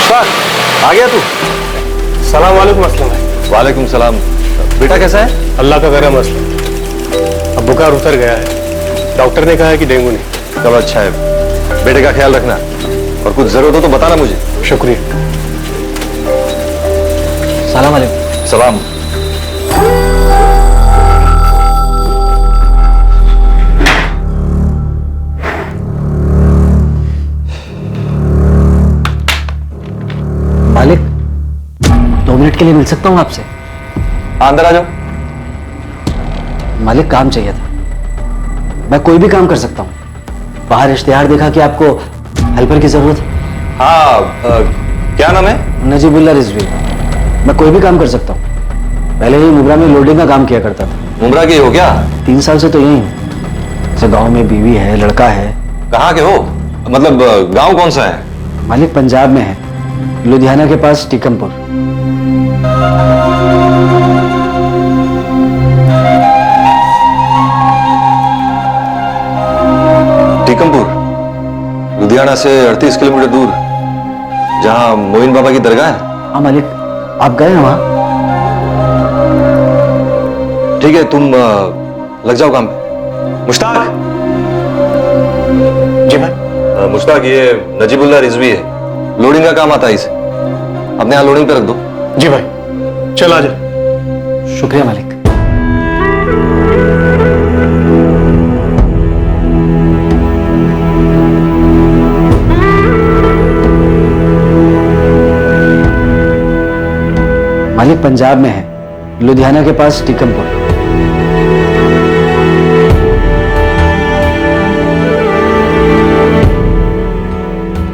मुश्ताक, आ गया तू? सलाम वालेकुम अस्सलाम भाई। वालेकुम सलाम। बेटा कैसा है? अल्लाह का करम अस्सलाम। अब बुखार उतर गया है, डॉक्टर ने कहा है कि डेंगू नहीं। चलो अच्छा है, बेटे का ख्याल रखना और कुछ जरूरत हो तो बताना मुझे। शुक्रिया। सलाम वालेकुम। सलाम। मालिक, 2 मिनट के लिए मिल सकता हूँ आपसे? अंदर आ जाओ। मालिक, काम चाहिए था। मैं कोई भी काम कर सकता हूँ। बाहर इश्तिहार देखा कि आपको हेल्पर की जरूरत है। हाँ, क्या नाम है? नजीबुल्ला रिजवी। मैं कोई भी काम कर सकता हूँ। पहले ही मुब्रा में लोडिंग का काम किया करता था। मुमरा के हो क्या? 3 साल से तो यही हूँ। जैसे गाँव में बीवी है, लड़का है। कहाँ के हो? मतलब गांव कौन सा है? मालिक, पंजाब में है, लुधियाना के पास टीकमपुर। टीकमपुर लुधियाना से 38 किलोमीटर दूर, जहां मोइन बाबा की दरगाह है। हाँ मालिक, आप गए हैं वहां? ठीक है, तुम लग जाओ काम पे। मुश्ताक। जी भाई। मुश्ताक, ये नजीबुल्ला रिजवी है, लोडिंग का काम आता है इसे। अपने यहाँ लोडिंग पे रख दो। जी भाई, चल आ जा। शुक्रिया मालिक। मालिक पंजाब में है, लुधियाना के पास टीकमपुर।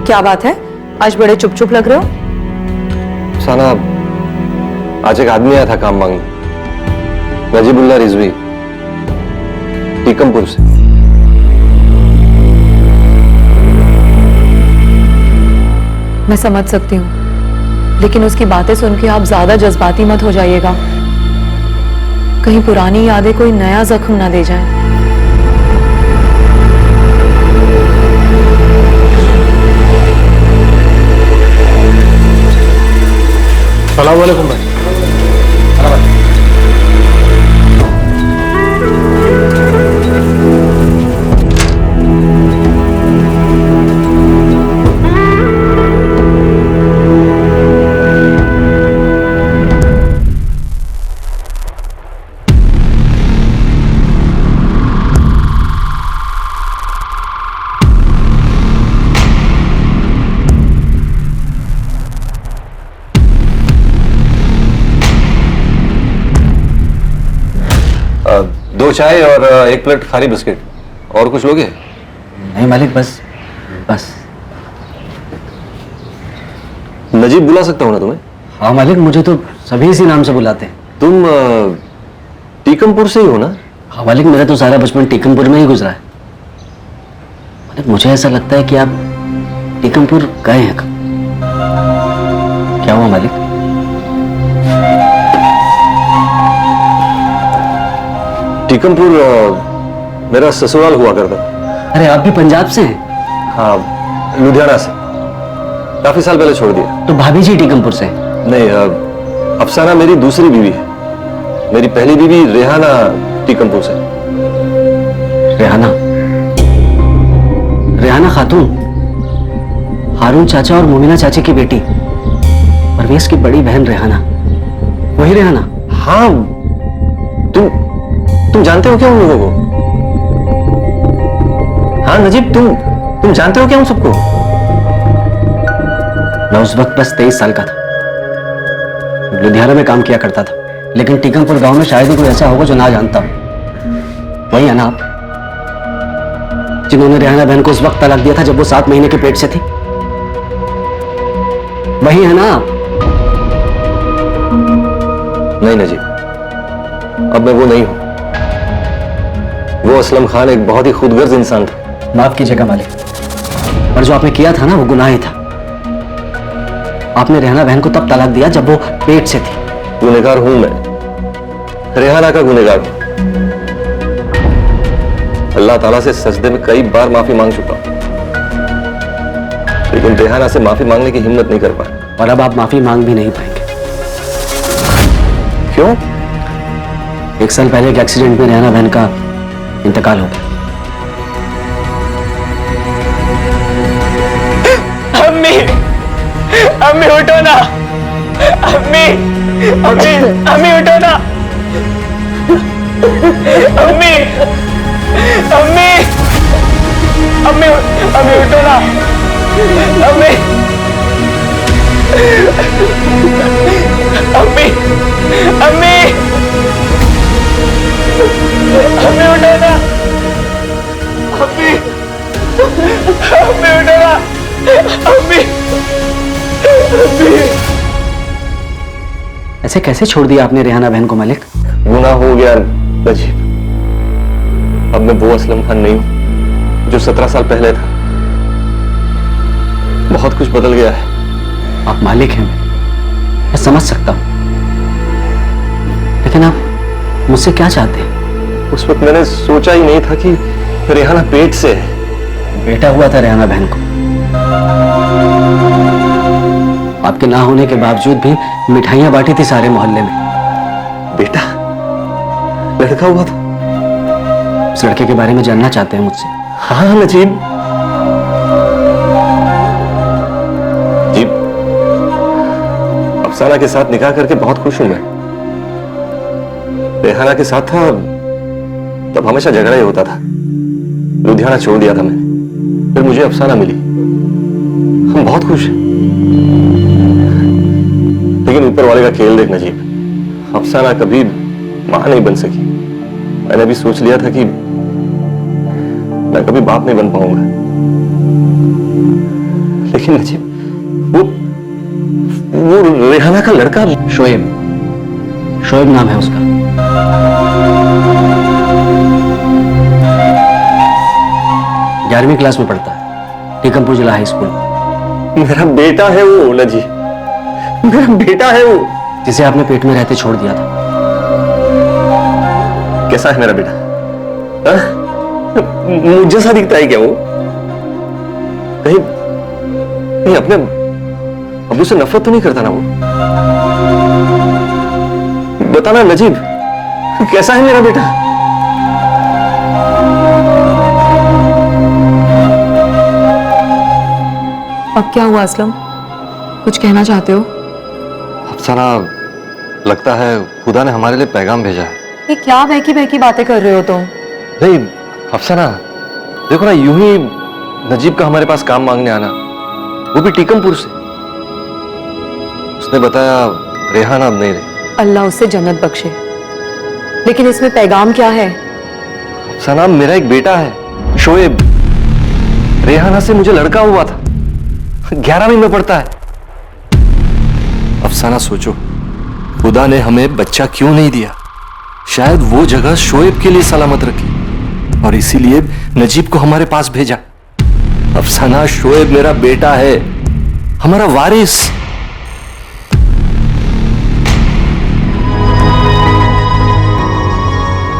क्या बात है, आज बड़े चुप चुप लग रहे हो? साना, आज एक आदमी आया था काम मांगने। नजीबुल्ला रिजवी, टीकमपुर से। मैं समझ सकती हूँ, लेकिन उसकी बातें सुन के आप ज्यादा जज्बाती मत हो जाइएगा। कहीं पुरानी यादें कोई नया जख्म ना दे जाएं। सलाम वालेकुम भाई। दो चाय और 1 प्लेट खारी बिस्किट। और कुछ लोगे? नहीं मालिक, बस। नजीब बुला सकता हूं ना तुम्हें? हाँ मालिक, मुझे तो सभी इसी नाम से बुलाते हैं। तुम टीकमपुर से ही हो ना? हाँ मालिक, मेरा तो सारा बचपन टीकमपुर में ही गुजरा है। मालिक, मुझे ऐसा लगता है कि आप टीकमपुर गए हैं कब। क्या हुआ मालिक? टीकमपुर मेरा ससुराल हुआ करता। अरे आप भी पंजाब से हैं? हाँ, लुधियाना से। काफी साल पहले छोड़ दिया। तो भाभी जी टीकमपुर से हैं? नहीं, अफसाना मेरी दूसरी बीवी है। मेरी पहली बीवी रेहाना टीकमपुर से। रेहाना खातून, हारून चाचा और मोमिना चाची की बेटी, परवेज की बड़ी बहन रेहाना, वही रेहाना? हाँ, तुम जानते हो क्या उन लोगों को? हाँ नजीब, तुम जानते हो क्या उन सबको? मैं उस वक्त बस 23 साल का था। लुधियाना में काम किया करता था, लेकिन टीकमपुर गांव में शायद ही कोई ऐसा होगा जो ना जानता हो। वही है ना आप, जिन्होंने रेहाना बहन को उस वक्त तलाक दिया था जब वो 7 महीने के पेट से थी? वही है ना आप? नहीं नजीब, अब मैं वो नहीं हूं। वो असलम खान एक बहुत ही खुदगर्ज इंसान था। माफ कीजिएगा मालिक, पर जो आपने किया था ना वो गुनाह ही था। आपने रेहाना बहन को तब तलाक दिया जब वो पेट से थी। गुनहगार हूं मैं, रेहाना का गुनहगार हूं। अल्लाह ताला से सजदे में कई बार माफी मांग चुका हूं, लेकिन रेहाना से माफी मांगने की हिम्मत नहीं कर पाया। और अब आप माफी मांग भी नहीं पाएंगे। क्यों? 1 साल पहले एक एक्सीडेंट में रेहाना बहन का इंतकाल हो गया। अम्मी, अम्मी उठो ना, अम्मी, अम्मी, अम्मी उठो ना, अम्मी, अम्मी, अम्मी, अम्मी उठो ना, अम्मी, अम्मी, अम्मी, अम्मी उठो ना, अम्मी, अम्मी उठो ना, अम्मी, अम्मी। ऐसे कैसे छोड़ दिया आपने रेहाना बहन को मलिक? गुनाह हो गया नजीब। अब मैं वो असलम खान नहीं हूं जो 17 साल पहले था। बहुत कुछ बदल गया है। आप मालिक हैं, मैं समझ सकता हूं, लेकिन आप मुझसे क्या चाहते हैं? उस वक्त मैंने सोचा ही नहीं था कि रेहाना पेट से है। बेटा हुआ था रेहाना बहन को। आपके ना होने के बावजूद भी मिठाइयां बांटी थी सारे मोहल्ले में। बेटा? लड़का हुआ था? उस लड़के के बारे में जानना चाहते हैं मुझसे? हाँ नजीब जी, अफसाना के साथ निकाह करके बहुत खुश हूं मैं। रेहाना के साथ था तब हमेशा झगड़ा ही होता था। लुधियाना छोड़ दिया था मैंने, फिर मुझे अफसाना मिली। हम बहुत खुश हैं, लेकिन ऊपर वाले का खेल देख नजीब, अफसाना कभी मां नहीं बन सकी। मैंने भी सोच लिया था कि मैं कभी बाप नहीं बन पाऊंगा, लेकिन नजीब वो रेहाना का लड़का शोएब, शोएब नाम है उसका। 11वीं क्लास में पढ़ता है, टीकमपुर जिला हाई स्कूल। मेरा बेटा है वो नजीब, मेरा बेटा है वो, जिसे आपने पेट में रहते छोड़ दिया था। कैसा है मेरा बेटा? हाँ? मुझ जैसा दिखता है क्या वो? कहीं अपने अब्बू से नफरत तो नहीं करता ना वो? बताना नजीब, कैसा है मेरा बेटा? अब क्या हुआ असलम? कुछ कहना चाहते हो? अफसाना, लगता है खुदा ने हमारे लिए पैगाम भेजा है। ये क्या बहकी बहकी बातें कर रहे हो तुम? नहीं अफसाना, देखो ना, यूं ही नजीब का हमारे पास काम मांगने आना, वो भी टीकमपुर से। उसने बताया रेहाना अब नहीं रही। अल्लाह उससे जन्नत बख्शे, लेकिन इसमें पैगाम क्या है? अफसाना, मेरा एक बेटा है शोएब। रेहाना से मुझे लड़का हुआ था, 11वीं में पढ़ता है। अफसाना सोचो, खुदा ने हमें बच्चा क्यों नहीं दिया? शायद वो जगह शोएब के लिए सलामत रखी और इसीलिए नजीब को हमारे पास भेजा। अफसाना, शोएब मेरा बेटा है, हमारा वारिस।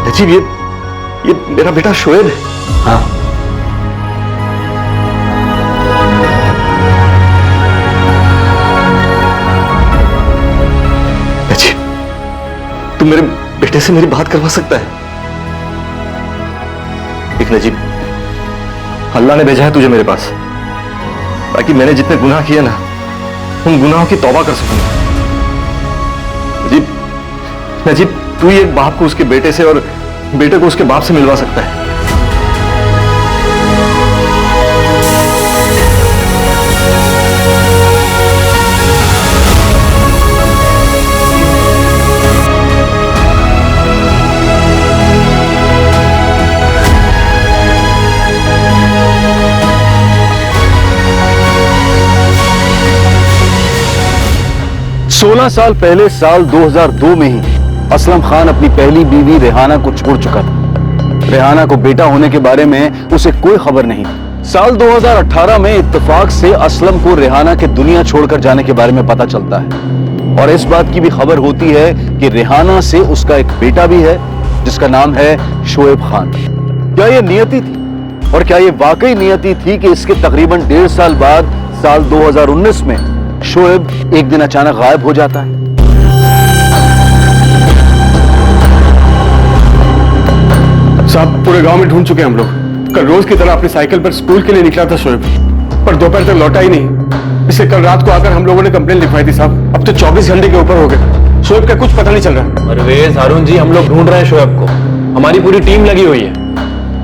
नजीब, ये मेरा बेटा शोएब है। हाँ, नजीब, तू मेरे बेटे से मेरी बात करवा सकता है? एक नजीब, अल्लाह ने भेजा है तुझे मेरे पास ताकि मैंने जितने गुनाह किए ना, उन गुनाहों की तौबा कर सकूं। नजीब, नजीब, तू ही एक बाप को उसके बेटे से और बेटे को उसके बाप से मिलवा सकता है। 16 साल पहले साल 2002 में ही असलम खान अपनी पहली बीवी रेहाना को छोड़ चुका था। रेहाना को बेटा होने के बारे में उसे कोई खबर नहीं थी। साल 2018 में इत्तेफाक से असलम को रेहाना के दुनिया छोड़कर जाने के बारे में पता चलता है और इस बात की भी खबर होती है कि रेहाना से उसका एक बेटा भी है जिसका नाम है शोएब खान। क्या यह नियति थी और क्या यह वाकई नियति थी कि इसके तकरीबन 1.5 साल बाद साल 2019 में शोएब एक दिन अचानक गायब हो जाता है। साहब पूरे गांव में ढूंढ चुके हैं हम लोग। कल रोज की तरह अपनी साइकिल पर स्कूल के लिए निकला था शोएब, पर दोपहर तक लौटा ही नहीं। इसलिए कल रात को आकर हम लोगों ने कंप्लेन लिखवाई थी साहब। अब तो 24 घंटे के ऊपर हो गए, शोएब का कुछ पता नहीं चल रहा। परवेज, हारून जी, हम लोग ढूंढ रहे हैं शोएब को। हमारी पूरी टीम लगी हुई है।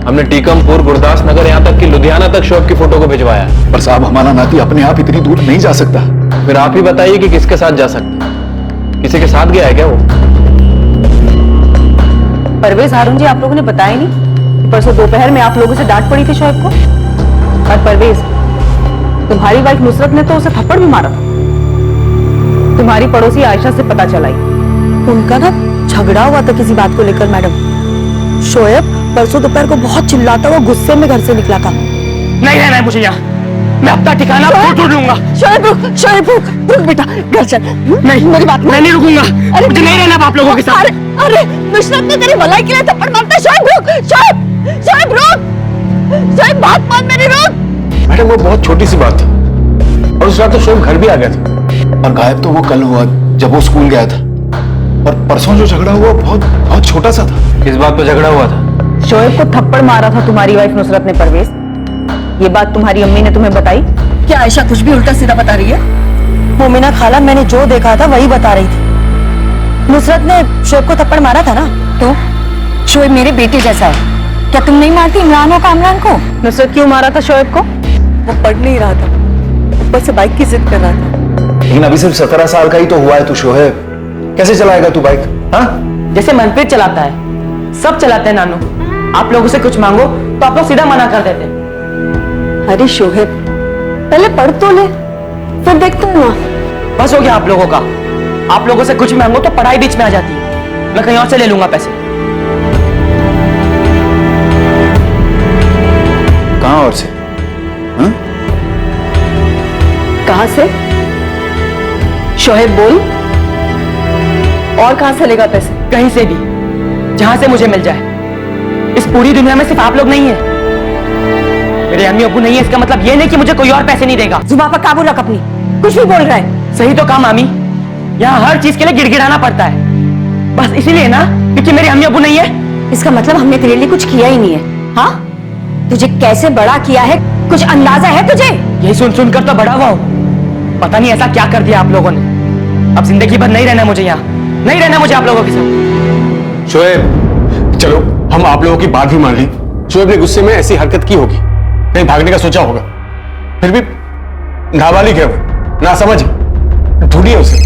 हमने टीकमपुर, गुरदास नगर, यहाँ तक कि लुधियाना तक शोएब की फोटो को भिजवाया है। पर साहब, हमारा नाती अपने आप इतनी दूर नहीं जा सकता। फिर आप ही बताइए कि किसके साथ जा सकता है? किसी के साथ गया है क्या वो? परवेज, हारून जी, आप लोगों ने बताया नहीं कि परसों दोपहर में आप लोगों से डांट पड़ी थी शोएब को। और परवेज, तुम्हारी वाइफ नुसरत ने तो उसे थप्पड़ भी मारा था। तुम्हारी पड़ोसी आयशा से पता चलाई। उनका ना झगड़ा हुआ था किसी बात को लेकर मैडम। शोएब परसों दोपहर को बहुत चिल्लाता हुआ गुस्से में घर से निकला था। नहीं रहना है मुझे यहाँ। मैं अपना ठिकाना ढूंढ लूंगा। शोएब रुक, शोएब रुक, रुक बेटा, घर चल। नहीं, मेरी बात मैं नहीं रुकूंगा। अरे मुझे नहीं रहना आप लोगों के साथ। अरे नुसरत ने तेरी भलाई के लिए थप्पड़ मारता है। शोएब रुक, शोएब, शोएब रुक, शोएब बात मान मेरी, रुक। मैडम वो बहुत छोटी सी बात थी, और उस रात तो शोएब घर भी आ गया था। और गायब तो वो कल हुआ जब वो स्कूल गया था, और परसों जो झगड़ा हुआ बहुत बहुत छोटा सा था। किस बात पर झगड़ा हुआ था? शोएब को थप्पड़ मारा था तुम्हारी वाइफ नुसरत ने। परवेज, ये बात तुम्हारी अम्मी ने तुम्हें बताई? क्या आयशा कुछ भी उल्टा सीधा बता रही है? मोमिना खाला, मैंने जो देखा था वही बता रही थी। नुसरत ने शोएब को थप्पड़ मारा था ना। तो शोएब मेरे बेटे जैसा है, क्या तुम नहीं मारती इमरान और कामरान को? नुसरत क्यों मारा था शोएब को? वो पढ़ नहीं रहा था, ऊपर से बाइक की जिद कर रहा था। लेकिन अभी सिर्फ 17 साल का ही तो हुआ है तू शोएब, कैसे चलाएगा तू बाइक? हाँ, जैसे मनप्रीत चलाता है, सब चलाते हैं नानू। आप लोगों से कुछ मांगो तो आप लोग सीधा मना कर देते हैं। अरे शोएब, पहले पढ़ तो ले, फिर देखते हैं ना। बस हो गया आप लोगों का। आप लोगों से कुछ मांगो तो पढ़ाई बीच में आ जाती है। मैं कहीं और से ले लूंगा पैसे। कहां और से? हाँ? कहां से? शोएब बोल। और कहां से लेगा पैसे? कहीं से भी, जहां से मुझे मिल जाए। इस पूरी दुनिया में सिर्फ आप लोग नहीं है। मेरे अम्मी अब्बू नहीं है, इसका मतलब ये नहीं कि मुझे कोई और पैसे नहीं देगा। जुबान पर काबू रख अपनी, कुछ भी बोल रहा है। सही तो कहा मामी, यहाँ हर चीज के लिए गिड़गिड़ाना पड़ता है। बस इसीलिए ना, क्योंकि मेरे अम्मी अब्बू नहीं है। इसका मतलब हमने तेरे लिए कुछ किया ही नहीं है। हाँ, तुझे कैसे बड़ा किया है कुछ अंदाजा है तुझे? यही सुन सुनकर तो बड़ा हुआ हूं। पता नहीं ऐसा क्या कर दिया आप लोगों ने। अब जिंदगी भर नहीं रहना मुझे यहाँ, नहीं रहना मुझे आप लोगों के साथ। शोएब, चलो हम आप लोगों की बात भी मान ली। शोएब ने गुस्से में ऐसी हरकत की होगी, कहीं भागने का सोचा होगा। फिर भी नाबालिग है वो, ना समझ, ढूंढिए उसे।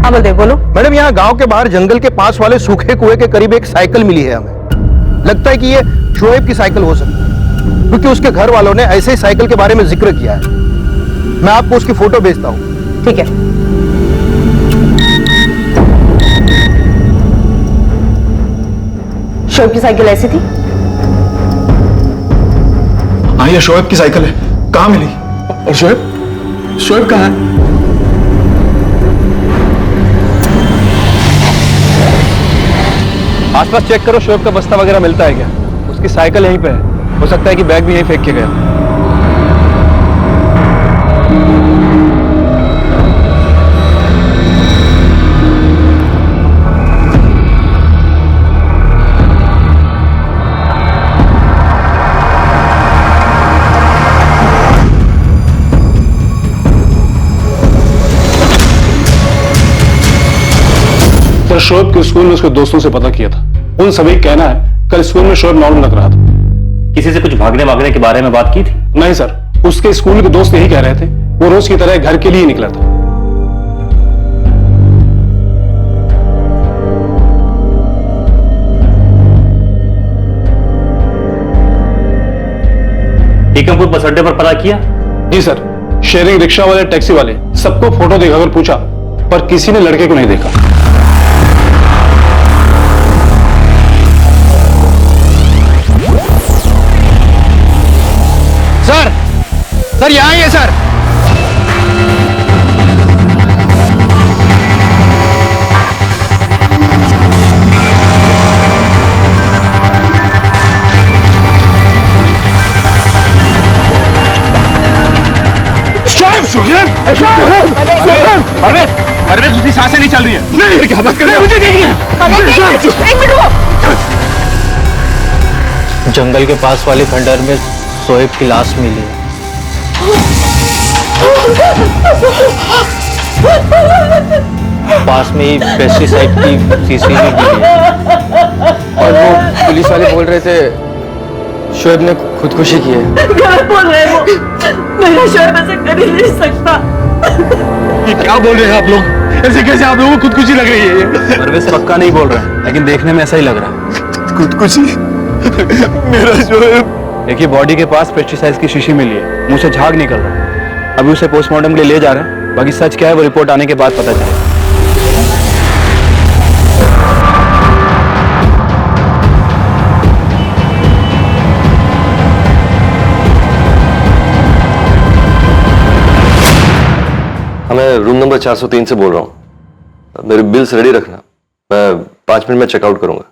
हाँ बलदेव, बोलो। मैडम, यहाँ गांव के बाहर जंगल के पास वाले सूखे कुएं के करीब एक साइकिल मिली है हमें। लगता है कि ये शोएब की साइकिल हो सकती है, क्योंकि उसके घर वालों ने ऐसे ही साइकिल के बारे में जिक्र किया है। मैं आपको उसकी फोटो भेजता हूँ। ठीक है। शोएब की साइकिल ऐसी थी? हाँ, ये शोएब की साइकिल है। कहाँ मिली? और शोएब, शोएब कहाँ है? आसपास चेक करो, शोएब का बस्ता वगैरह मिलता है क्या? उसकी साइकिल यहीं पे है, हो सकता है कि बैग भी यहीं फेंक के गया। सर, शोएब के स्कूल में उसके दोस्तों से पता किया था। उन सभी का कहना है कल स्कूल में शोएब नॉर्मल लग रहा था। किसी से कुछ भागने वागने के बारे में बात की थी? नहीं सर, उसके स्कूल के दोस्त यही कह रहे थे, वो रोज की तरह घर के लिए निकला था। टीकमपुर बस अड्डे पर पता किया? जी सर, शेयरिंग रिक्शा वाले, टैक्सी वाले सबको फोटो दिखाकर पूछा, पर किसी ने लड़के को नहीं देखा। सर यहाँ ही है सर। परवेज उसकी सांसें नहीं चल रही है। नहीं, क्या बात कर रहे हो? मुझे नहीं है। जंगल के पास वाले खंडहर में शोएब की लाश मिली है। पास में ही पेस्टिसाइड की शीशी भी मिली है। और वो पुलिस वाले बोल रहे थे शोएब ने खुदकुशी की है। गलत बोल रहे हो, मेरा शोएब ऐसा कर ही नहीं सकता। ये क्या बोल रहे हैं आप लोग? ऐसे कैसे आप लोगों को खुदकुशी लग रही है? ये परवेज पक्का नहीं बोल रहा है, लेकिन देखने में ऐसा ही लग रहा है। खुदकुशी? मेरा शोएब। देखिए, बॉडी के पास पेस्टिसाइड्स की शीशी मिली है, मुंह से झाग निकल रहा है। अभी उसे पोस्टमार्टम के लिए ले जा रहे हैं, बाकी सच क्या है वो रिपोर्ट आने के बाद पता चलेगा। मैं रूम नंबर 403 से बोल रहा हूँ। मेरे बिल्स रेडी रखना, मैं 5 मिनट में चेकआउट करूंगा।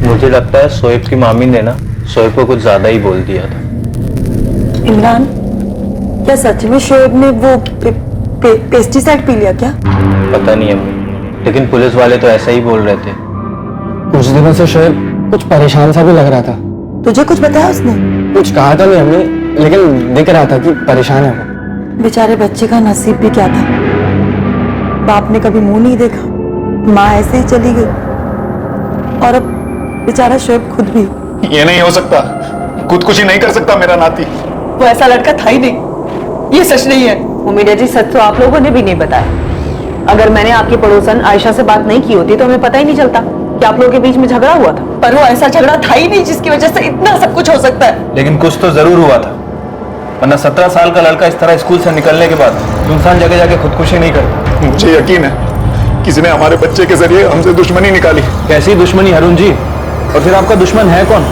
मुझे लगता है शोएब की मामी ने ना शोएब को कुछ ज्यादा ही बोल दिया था। इमरान, क्या सच में शोएब ने वो पेस्टिसाइड पी लिया क्या? पता नहीं अम्मी, लेकिन पुलिस वाले तो ऐसा ही बोल रहे थे। कुछ दिनों से शोएब कुछ परेशान सा भी लग रहा था। तुझे कुछ बताया उसने? कुछ कहा था नहीं हमने, लेकिन दिख रहा था कि परेशान है वो। बेचारे बच्चे का नसीब भी क्या था, बाप ने कभी मुंह नहीं देखा, माँ ऐसे ही चली गई, और अब बेचारा शोएब खुद भी। ये नहीं हो सकता, खुदकुशी नहीं कर सकता मेरा नाती। वो ऐसा लड़का था ही नहीं, ये सच नहीं है। उम्मीद है जी, सच तो आप लोगों ने भी नहीं बताया। अगर मैंने आपकी पड़ोसन आयशा से बात नहीं की होती तो हमें पता ही नहीं चलता कि आप लोगों के बीच में झगड़ा हुआ था। पर वो ऐसा झगड़ा था ही नहीं जिसकी वजह से इतना सब कुछ हो सकता है। लेकिन कुछ तो जरूर हुआ था, वरना 17 साल का लड़का इस तरह स्कूल से निकलने के बाद सुनसान जगह जाके खुदकुशी नहीं करता। मुझे यकीन है किसी ने हमारे बच्चे के जरिए हमसे दुश्मनी निकाली। कैसी दुश्मनी हरुण जी? और फिर आपका दुश्मन है कौन?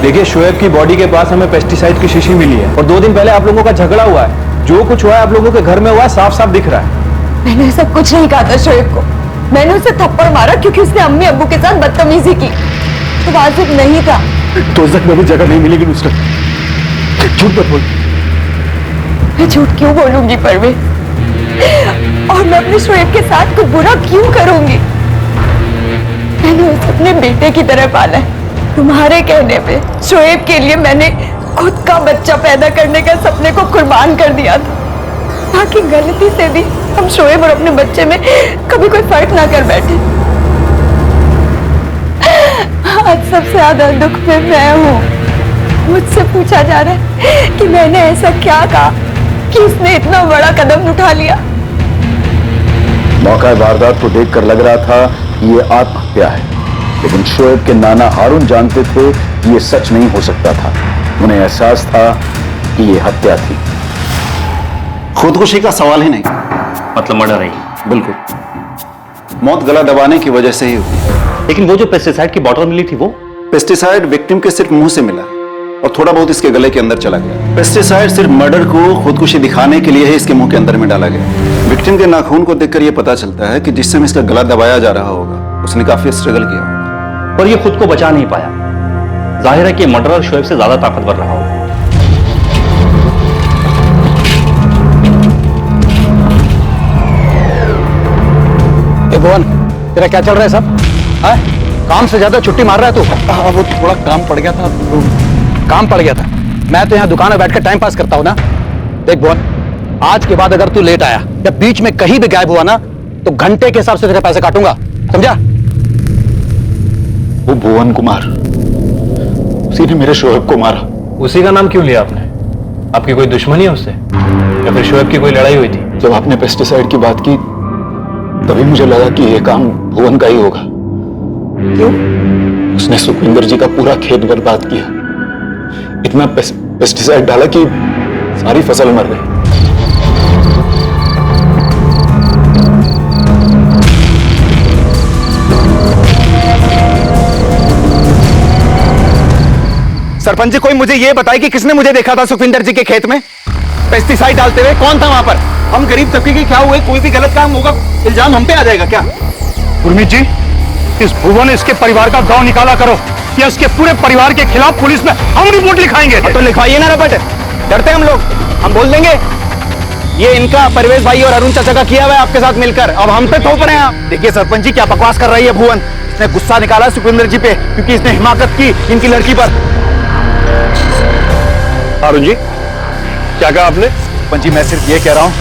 देखिए, शोएब की बॉडी के पास हमें पेस्टिसाइड की शीशी मिली है, और 2 दिन पहले आप लोगों का झगड़ा हुआ है। जो कुछ हुआ है आप लोगों के घर में हुआ है, साफ साफ दिख रहा है। मैंने ऐसा कुछ नहीं कहा था शोएब को। मैंने उसे थप्पड़ मारा क्योंकि उसने अम्मी अब्बू के साथ बदतमीजी की। तो वाजिब नहीं था। दोजख में भी जगह नहीं मिलेगी नुसरत, झूठ मत बोल। मैं झूठ क्यों बोलूंगी परवेज? और मैं अपने शोएब के साथ कुछ बुरा क्यों करूंगी? मैंने उसे अपने बेटे की तरह पाला है। तुम्हारे कहने पे शोएब के लिए मैंने खुद का बच्चा पैदा करने का सपने को कुर्बान कर दिया था, ताकि गलती से भी हम शोएब और अपने बच्चे में कभी कोई फर्क ना कर बैठे। आज सबसे ज्यादा दुख में मैं हूँ। मुझसे पूछा जा रहा है कि मैंने ऐसा क्या कहा कि उसने इतना बड़ा कदम उठा लिया। मौका वारदात को देखकर लग रहा था कि ये आत्महत्या है, लेकिन शोएब के नाना हारून जानते थे कि ये सच नहीं हो सकता था। उन्हें एहसास था कि ये हत्या थी। खुदकुशी का सवाल ही नहीं, मतलब मर्डर है। बिल्कुल मौत गला दबाने की वजह से ही हुई। लेकिन वो जो पेस्टिसाइड की बोतल मिली थी, वो पेस्टिसाइड विक्टिम के सिर्फ मुंह से मिला और थोड़ा बहुत इसके गले के अंदर चला गया। पेस्टिसाइड सिर्फ मर्डर को खुदकुशी दिखाने के लिए ही इसके मुंह के अंदर में डाला गया। विक्टिम के नाखून को देखकर यह पता चलता है कि जिस समय इसका गला दबाया जा रहा होगा उसने काफी स्ट्रगल किया होगा, पर ये खुद को बचा नहीं पाया। जाहिर है कि मर्डरर शोएब से ज्यादा ताकतवर रहा होगा। भुवन, तेरा क्या चल रहा है सब? हाँ? काम से ज्यादा छुट्टी मार रहा है तू? वो थोड़ा काम पड़ गया था। काम पड़ गया था? मैं तो यहाँ दुकान में बैठकर टाइम पास करता हूँ ना। देख भुवन, आज के बाद अगर तू लेट आया या बीच में कहीं भी गायब हुआ ना तो घंटे के हिसाब से तेरे पैसे काटूंगा, समझा? वो भुवन कुमार, उसी ने मेरे शोएब को मारा। उसी का नाम क्यों लिया आपने? आपकी कोई दुश्मनी है उससे, या फिर शोएब की कोई लड़ाई हुई थी? जब आपने पेस्टिसाइड की बात की तभी मुझे लगा कि यह काम भुवन का ही होगा। क्यों? उसने सुखविंदर जी का पूरा खेत बर्बाद किया। इतना पेस्टिसाइड डाला कि सारी फसल मर गई। सरपंच जी, कोई मुझे ये बताए कि किसने मुझे देखा था सुखविंदर जी के खेत में पेस्टिसाइड डालते हुए? कौन था वहां पर? हम गरीब तबके के क्या हुए, कोई भी गलत काम होगा इल्जाम हम पे आ जाएगा क्या? गुरमीत जी, इस भुवन इसके परिवार का गांव निकाला करो या इसके पूरे परिवार के खिलाफ पुलिस में हम रिपोर्ट लिखाएंगे। तो लिखवाइए ना रपट, डरते हम लोग, हम बोल देंगे ये इनका परवेश भाई और अरुण चाचा का किया हुआ है आपके साथ मिलकर, अब हम पे थोप रहे हैं आप। देखिए सरपंच जी क्या बकवास कर रही है भुवन, इसने गुस्सा निकाला सुखविंदर जी पे क्योंकि इसने हिमाकत की इनकी लड़की पर। अरुण जी क्या कहा आपने? सरपंच जी मैं सिर्फ ये कह रहा हूँ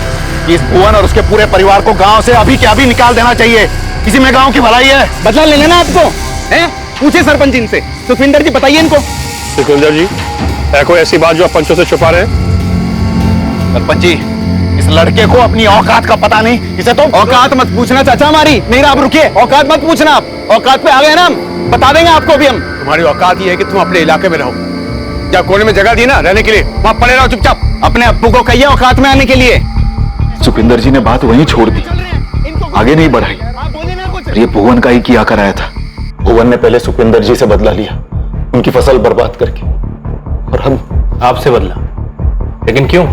कि इस भुवन और उसके पूरे परिवार को गांव से अभी के अभी निकाल देना चाहिए, इसी में गांव की भलाई है। बदला ले लेना आपको हैं? पूछे सरपंच जी से, सुखविंदर जी बताइए इनको। सुखविंदर जी है कोई ऐसी बात जो आप पंचों से छुपा रहे हैं? सरपंच जी इस लड़के को अपनी औकात का पता नहीं, इसे तो औकात मत पूछना चाचा हमारी। नहीं आप रुकिए, औकात मत पूछना, आप औकात पे आ गए ना हम, बता देंगे आपको भी हम। तुम्हारी औकात ये है कि तुम अपने इलाके में रहो, जब कोने में जगह दी ना रहने के लिए वहां पड़े रहो चुपचाप। अपने अप्पू को कहिए औकात में आने के लिए। सुखविंदर जी ने बात वहीं छोड़ दी, आगे नहीं बढ़ाई। ये भुवन का ही किया कराया था। भुवन ने पहले सुखविंदर जी से बदला लिया, उनकी फसल बर्बाद करके, और हम आपसे बदला, लेकिन क्यों?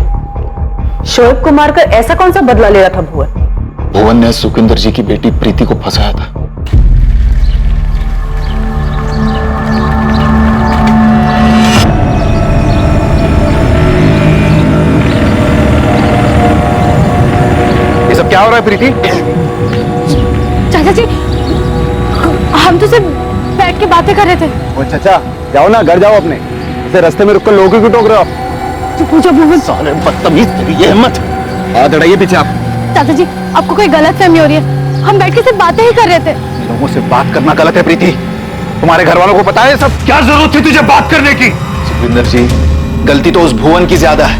शोएब को मारकर ऐसा कौन सा बदला ले रहा था भुवन? भुवन ने सुखविंदर जी की बेटी प्रीति को फंसाया था। ये सब क्या हो रहा है प्रीति? चाचा जी हम तो सिर्फ बैठ के बातें कर रहे थे। ओ चाचा जाओ ना, घर जाओ अपने, इसे रास्ते में रुककर लोगों को टोक रहे हो। पूछो भुवन। साले बदतमीज, ये हिम्मत। हाथ अड़ाइए पीछे आप। चाचा जी आपको कोई गलत फहमी हो रही है, हम बैठ के सिर्फ बातें ही कर रहे थे। लोगों से बात करना गलत है प्रीति, तुम्हारे घर वालों को पता है सब? क्या जरूरत थी तुझे बात करने की? सुखविंदर जी गलती तो उस भुवन की ज्यादा है,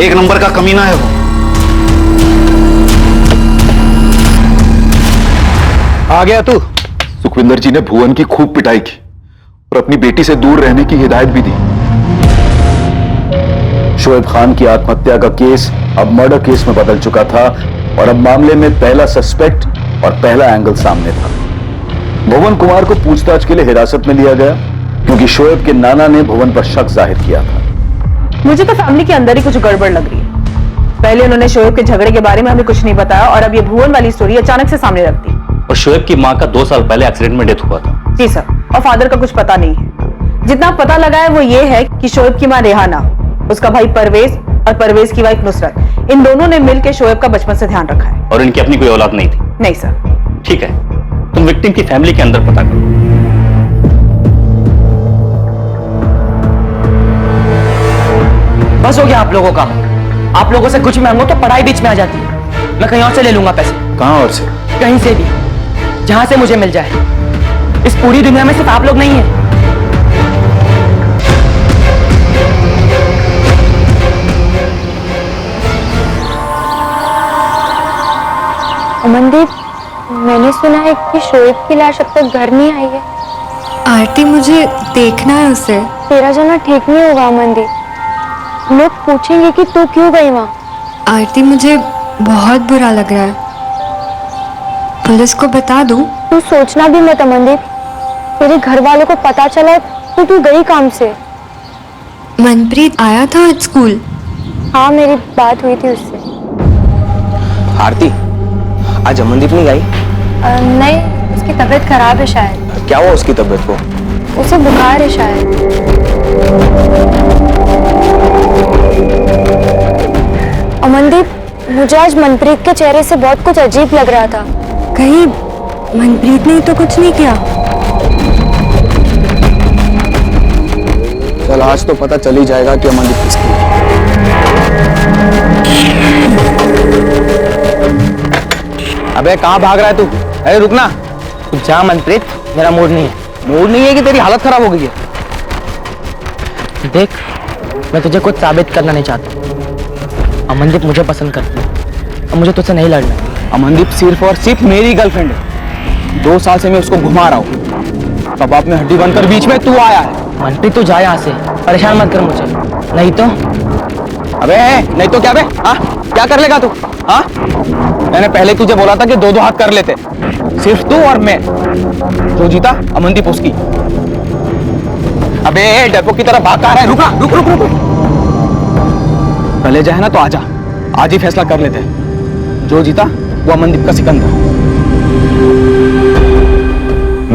एक नंबर का कमीना है वो। आ गया तू? सुखविंदर जी ने भुवन की खूब पिटाई की और अपनी बेटी से दूर रहने की हिदायत भी दी। शोएब खान की आत्महत्या का केस अब मर्डर केस में बदल चुका था और अब मामले में पहला सस्पेक्ट और पहला एंगल सामने था। भुवन कुमार को पूछताछ के लिए हिरासत में लिया गया क्योंकि शोएब के नाना ने भुवन पर शक जाहिर किया था। मुझे तो फैमिली के अंदर ही कुछ गड़बड़ लग रही है। पहले उन्होंने शोएब के झगड़े के बारे में हमें कुछ नहीं बताया और अब ये भुवन वाली स्टोरी अचानक से सामने रख दी। और शोएब की माँ का 2 साल पहले एक्सीडेंट में डेथ हुआ था। जी सर, और फादर का कुछ पता नहीं है। जितना पता लगा है वो ये है कि शोएब की माँ रेहाना, उसका भाई परवेज और परवेज की वाइफ नुसरत, इन दोनों ने मिलकर शोएब का बचपन से ध्यान रखा है। और इनकी अपनी कोई औलाद नहीं थी? नहीं सर। ठीक है, तुम विक्टिम की फैमिली के अंदर पता करो। बस हो गया आप लोगों का, आप लोगों से कुछ मांगो तो पढ़ाई बीच में आ जाती है। मैं कहीं और से ले लूंगा पैसे। कहां और से? कहीं से भी, जहां से मुझे मिल जाए। इस पूरी दुनिया में सिर्फ आप लोग नहीं है। अमनदीप, मैंने सुना है कि शोएब की लाश अब तक घर नहीं आई है। आरती, मुझे देखना है उसे। तेरा जाना ठीक नहीं होगा अमनदीप, लोग पूछेंगे कि तू क्यों गई वहाँ। आरती, मुझे बहुत बुरा लग रहा है, पुलिस को बता दूं? तू सोचना भी मत अमनदीप, तेरे घर वालों को पता चला तो तू गई काम से। मनप्रीत आया था आज स्कूल? हाँ, मेरी बात हुई थी उससे। आरती, आज अमनदीप नहीं गई? नहीं, उसकी तबीयत खराब है शायद। क्या हुआ उसकी तबीयत को? उसे बुखार है शायद। अमनदीप, मुझे आज मनप्रीत के चेहरे से बहुत कुछ अजीब लग रहा था। कहीं मनप्रीत ने तो कुछ नहीं किया? चल आज तो पता चल ही जाएगा कि अमनदीप किसकी है। अबे कहाँ भाग रहा है तू? अरे रुकना। तू जा मनप्रीत, मेरा मूड नहीं है। मूड नहीं है कि तेरी हालत खराब हो गई है? देख, मैं तुझे कुछ साबित करना नहीं चाहता। अमनदीप मुझे पसंद करती है और मुझे तुझसे नहीं लड़ना। अमनदीप सिर्फ और सिर्फ मेरी गर्लफ्रेंड है। 2 साल से मैं उसको घुमा रहा हूँ, कबाब में हड्डी बनकर बीच में तू आया है। मनप्रीत तू जा यहाँ से, परेशान मत कर मुझे, नहीं तो। अबे नहीं तो क्या बे? हाँ क्या कर लेगा तू? हाँ मैंने पहले तुझे बोला था कि 2-2 हाथ कर लेते, सिर्फ तू और मैं। जो जीता अमनदीप उसकी। अबे डरपोक की तरह भाग रहा है। रुक रुक रुक रुक। कलेजा है ना तो आजा, आज ही फैसला कर लेते हैं। जो जीता वो अमनदीप का सिकंदर।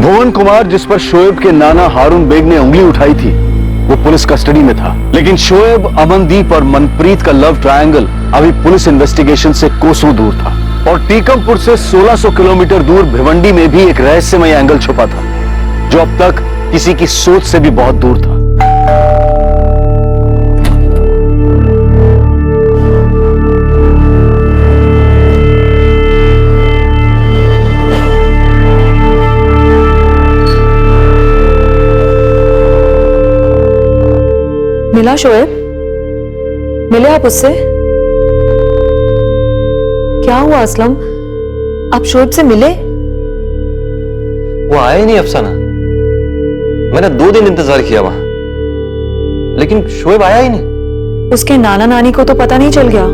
भुवन कुमार, जिस पर शोएब के नाना हारून बेग ने उंगली उठाई थी, वो पुलिस कस्टडी में था। लेकिन शोएब, अमनदीप और मनप्रीत का लव ट्रायंगल अभी पुलिस इन्वेस्टिगेशन से कोसों दूर था। और टीकमपुर से 1600 किलोमीटर दूर भिवंडी में भी एक रहस्यमय एंगल छुपा था, जो अब तक किसी की सोच से भी बहुत दूर था। मिला शोएब? मिले आप उससे? क्या हुआ असलम? आप शोएब से मिले? वो आया ही नहीं अफसाना। मैंने 2 दिन इंतजार किया वहां, लेकिन शोएब आया ही नहीं। उसके नाना नानी को तो पता नहीं चल गया?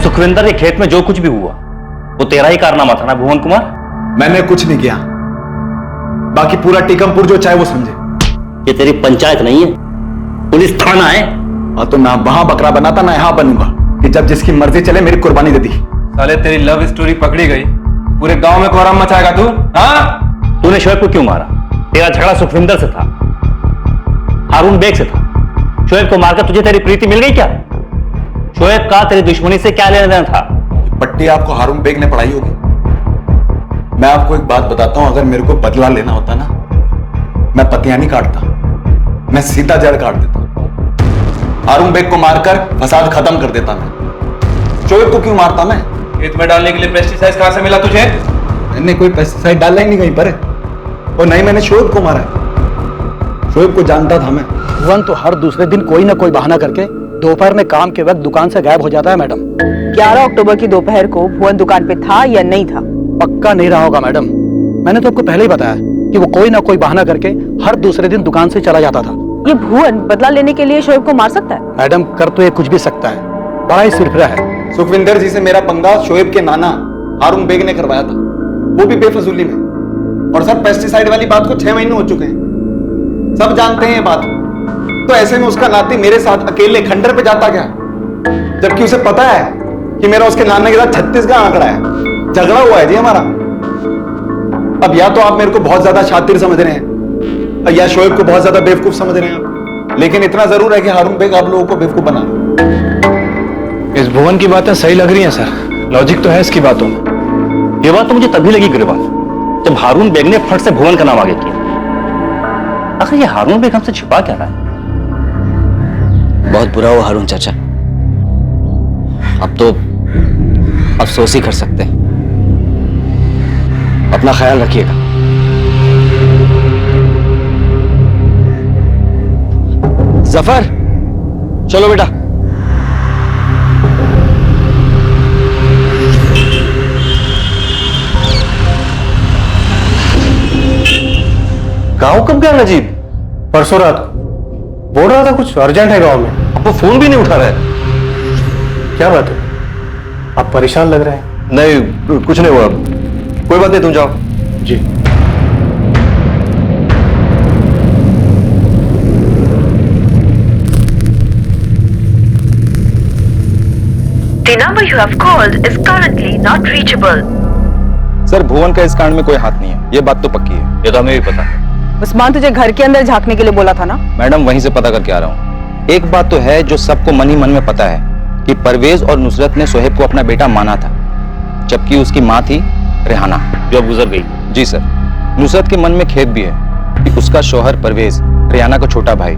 सुखविंदर के खेत में जो कुछ भी हुआ वो तेरा ही कारनामा था ना भुवन कुमार? मैंने कुछ नहीं किया, बाकी पूरा टीकमपुर जो चाहे वो समझे। ये तेरी पंचायत नहीं है, पुलिस थाना है। और तो ना वहां बकरा बनाता ना यहां बनूंगा कि जब जिसकी मर्जी चले मेरी कुर्बानी दे दी। साले तेरी लव स्टोरी पकड़ी गई, पूरे गांव में कोहराम मचाएगा तू? हाँ? तूने शोएब को क्यों मारा? तेरा झगड़ा सुखविंदर से था, हारून बेग से था। शोएब को मारकर तुझे तेरी प्रीति मिल गई क्या? शोएब का तेरी दुश्मनी से क्या लेना देना था? पट्टी आपको हारून बेग ने पढ़ाई होगी। मैं आपको एक बात बताता हूं, अगर मेरे को बदला लेना होता ना, मैं पतियां नहीं काटता, मैं सीधा जड़ काट देता। हारून बेग को मारकर फसाद खत्म कर देता मैं। शोएब को क्यों मारता मैं? खेत में डालने के लिए पेस्टिसाइड कहां से मिला तुझे? मैंने कोई पेस्टिसाइड डाला ही नहीं कहीं पर, और नहीं मैंने शोएब को मारा है। शोएब को जानता था मैं। भुवन तो हर दूसरे दिन कोई ना कोई बहाना करके दोपहर में काम के वक्त दुकान से गायब हो जाता है मैडम। 11 अक्टूबर की दोपहर को भुवन दुकान पे था या नहीं था? पक्का नहीं रहा होगा मैडम, मैंने तो आपको पहले ही बताया कि वो कोई ना कोई बहाना करके हर दूसरे दिन दुकान से चला जाता था। ये भुवन बदला लेने के लिए शोएब को मार सकता है? मैडम कर तो ये कुछ भी सकता है, बड़ा ही सिरफिरा है। सुखविंदर जी से मेरा पंगा शोएब के नाना हारून बेग ने करवाया था, वो भी बेफजूली में। और सर पेस्टिसाइड वाली बात को 6 महीने हो चुके हैं, सब जानते हैं ये बात। तो ऐसे में उसका नाती मेरे साथ अकेले खंडर पे जाता क्या, जबकि उसे पता है कि मेरा उसके नाना के साथ 36 का आंकड़ा है, झगड़ा हुआ है जी हमारा। अब या तो आप मेरे को बहुत ज्यादा शातिर समझ रहे हैं या शोएब को बहुत ज्यादा बेवकूफ समझ रहे हैं आप, लेकिन इतना जरूर है कि हारून बेग आप लोगों को बेवकूफ बना रहा है। इस भुवन की बातें सही लग रही हैं सर, लॉजिक तो है इसकी बातों में। ये बात तो मुझे तभी लगी गिरवाल, जब हारून बेग ने फट से भुवन का नाम आगे किया। आखिर ये हारून बेग हमसे छिपा क्या रहा है? बहुत बुरा हुआ हारून चाचा, अब तो अफसोस ही कर सकते हैं। अपना ख्याल रखिएगा। जफर चलो बेटा। गांव कब गया नजीब? परसों रात बोल रहा था कुछ अर्जेंट है गांव में। अब वो फोन भी नहीं उठा रहा है। क्या बात है, आप परेशान लग रहे हैं। नहीं कुछ नहीं हुआ, कोई बात नहीं, तुम जाओ। जी The number you have called is currently not reachable. Sir Bhuvan का इस कांड में कोई हाथ नहीं है, ये बात तो पक्की है। ये तो हमें भी पता है। उस्मान तुझे घर के अंदर झांकने के लिए बोला था ना? मैडम वहीं से पता करके आ रहा हूँ। एक बात तो है जो सबको मन ही मन में पता है कि परवेज और नुसरत ने शोएब को अपना बेटा माना था, जबकि उसकी माँ थी रेहाना, जो अब गुजर गई। जी सर। नुसरत के मन में खेद भी है कि उसका शौहर परवेज रेहाना का छोटा भाई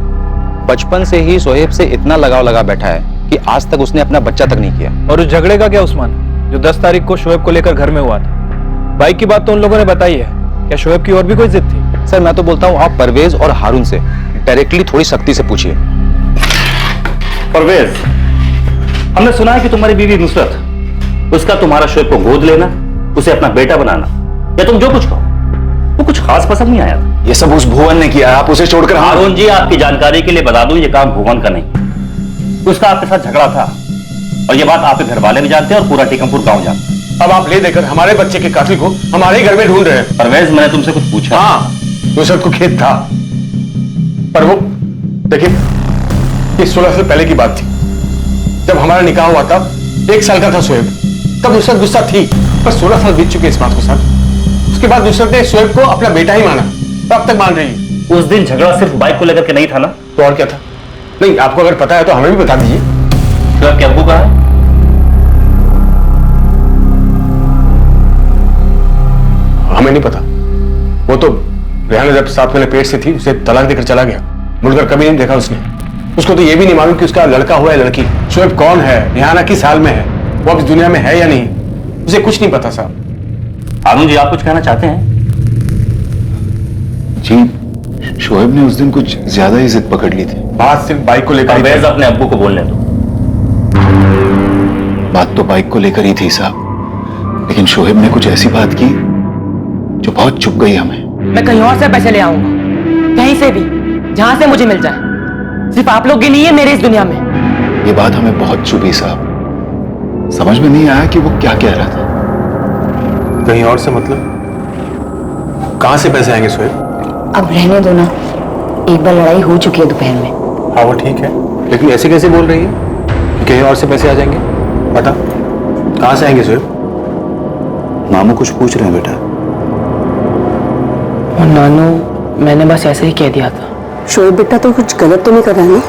बचपन से ही शोएब से इतना लगाव लगा बैठा है कि आज तक उसने अपना बच्चा तक नहीं किया। और उस झगड़े का क्या उस्मान, जो 10 तारीख को शोएब को लेकर घर में हुआ था? बाइक की बात तो उन लोगों ने बताई है, क्या शोएब की और भी कोई जिद थी? सर मैं तो बोलता हूँ आप परवेज और हारून से डायरेक्टली थोड़ी सख्ती से पूछिए। परवेज, हमने सुना है कि तुम्हारी बीवी नुसरत, उसका तुम्हारा शोएब को गोद लेना, उसे अपना बेटा बनाना, या तुम जो कुछ कहो, वो कुछ खास पसंद नहीं आया था। ये सब उस भुवन ने किया, आप उसे छोड़कर हारून जी, आपकी जानकारी के लिए बता दूं, ये काम भुवन का नहीं, उसका आपके साथ झगड़ा था, और ये बात आपके घर वाले भी जानते हैं और पूरा टीकमपुर गांव जानता है। अब आप ले देकर हमारे बच्चे के कातिल को हमारे ही घर में ढूंढ रहे हैं। परवेज, मैंने तुमसे कुछ पूछा? हाँ, नुसरत को खेद था, पर वो देखिए, ये 16 साल पहले की बात थी। जब हमारा निकाह हुआ था, 1 साल का था शोएब, तब नुसरत गुस्सा थी, पर 16 साल बीत चुके इस बात को साथ। उसके बाद नुसरत ने शोएब को अपना बेटा ही माना, तो अब तक मान रही है। उस दिन झगड़ा सिर्फ बाइक को लेकर के नहीं था ना? तो और क्या था? नहीं, आपको अगर पता है तो हमें भी बता दीजिए। शोएब के अब्बू कहाँ है? हमें नहीं पता। वो तो रेहाना जब 7 महीने पेट से थी, उसे तलाक देकर चला गया, मुड़कर कभी नहीं देखा उसने। उसको तो ये भी नहीं मालूम कि उसका लड़का हुआ है लड़की। शोएब कौन है, रेहाना किस हाल में है, वो अब इस दुनिया में है या नहीं, उसे कुछ नहीं पता साहब। हारून जी, आप कुछ कहना चाहते हैं? जी, शोएब ने उस दिन कुछ ज्यादा ही जिद पकड़ ली थी। बात सिर्फ बाइक को लेकर। परवेज, अपने अब्बू को बोलने दो। बात तो बाइक को लेकर ही थी साहब, लेकिन शोएब ने कुछ ऐसी बात की जो बहुत चुभ गई हमें। मैं कहीं और से पैसे ले आऊंगा, कहीं से भी, जहां से मुझे मिल जाए। सिर्फ आप लोग की नहीं है मेरे इस दुनिया में। ये बात हमें बहुत चुभी साहब, समझ में नहीं आया कि वो क्या कह रहा था। कहीं और से मतलब? कहां से पैसे आएंगे शोएब? अब रहने दो ना, एक बार लड़ाई हो चुकी है दोपहर में। हाँ वो ठीक है, लेकिन ऐसे कैसे बोल रही है कि कहीं और से पैसे आ जाएंगे? बता, कहां से आएंगे शोएब? मामू कुछ पूछ रहे हैं बेटा। और नानू, मैंने बस ऐसे ही कह दिया था। शोएब बेटा तो कुछ गलत तो नहीं कर रहा है ना?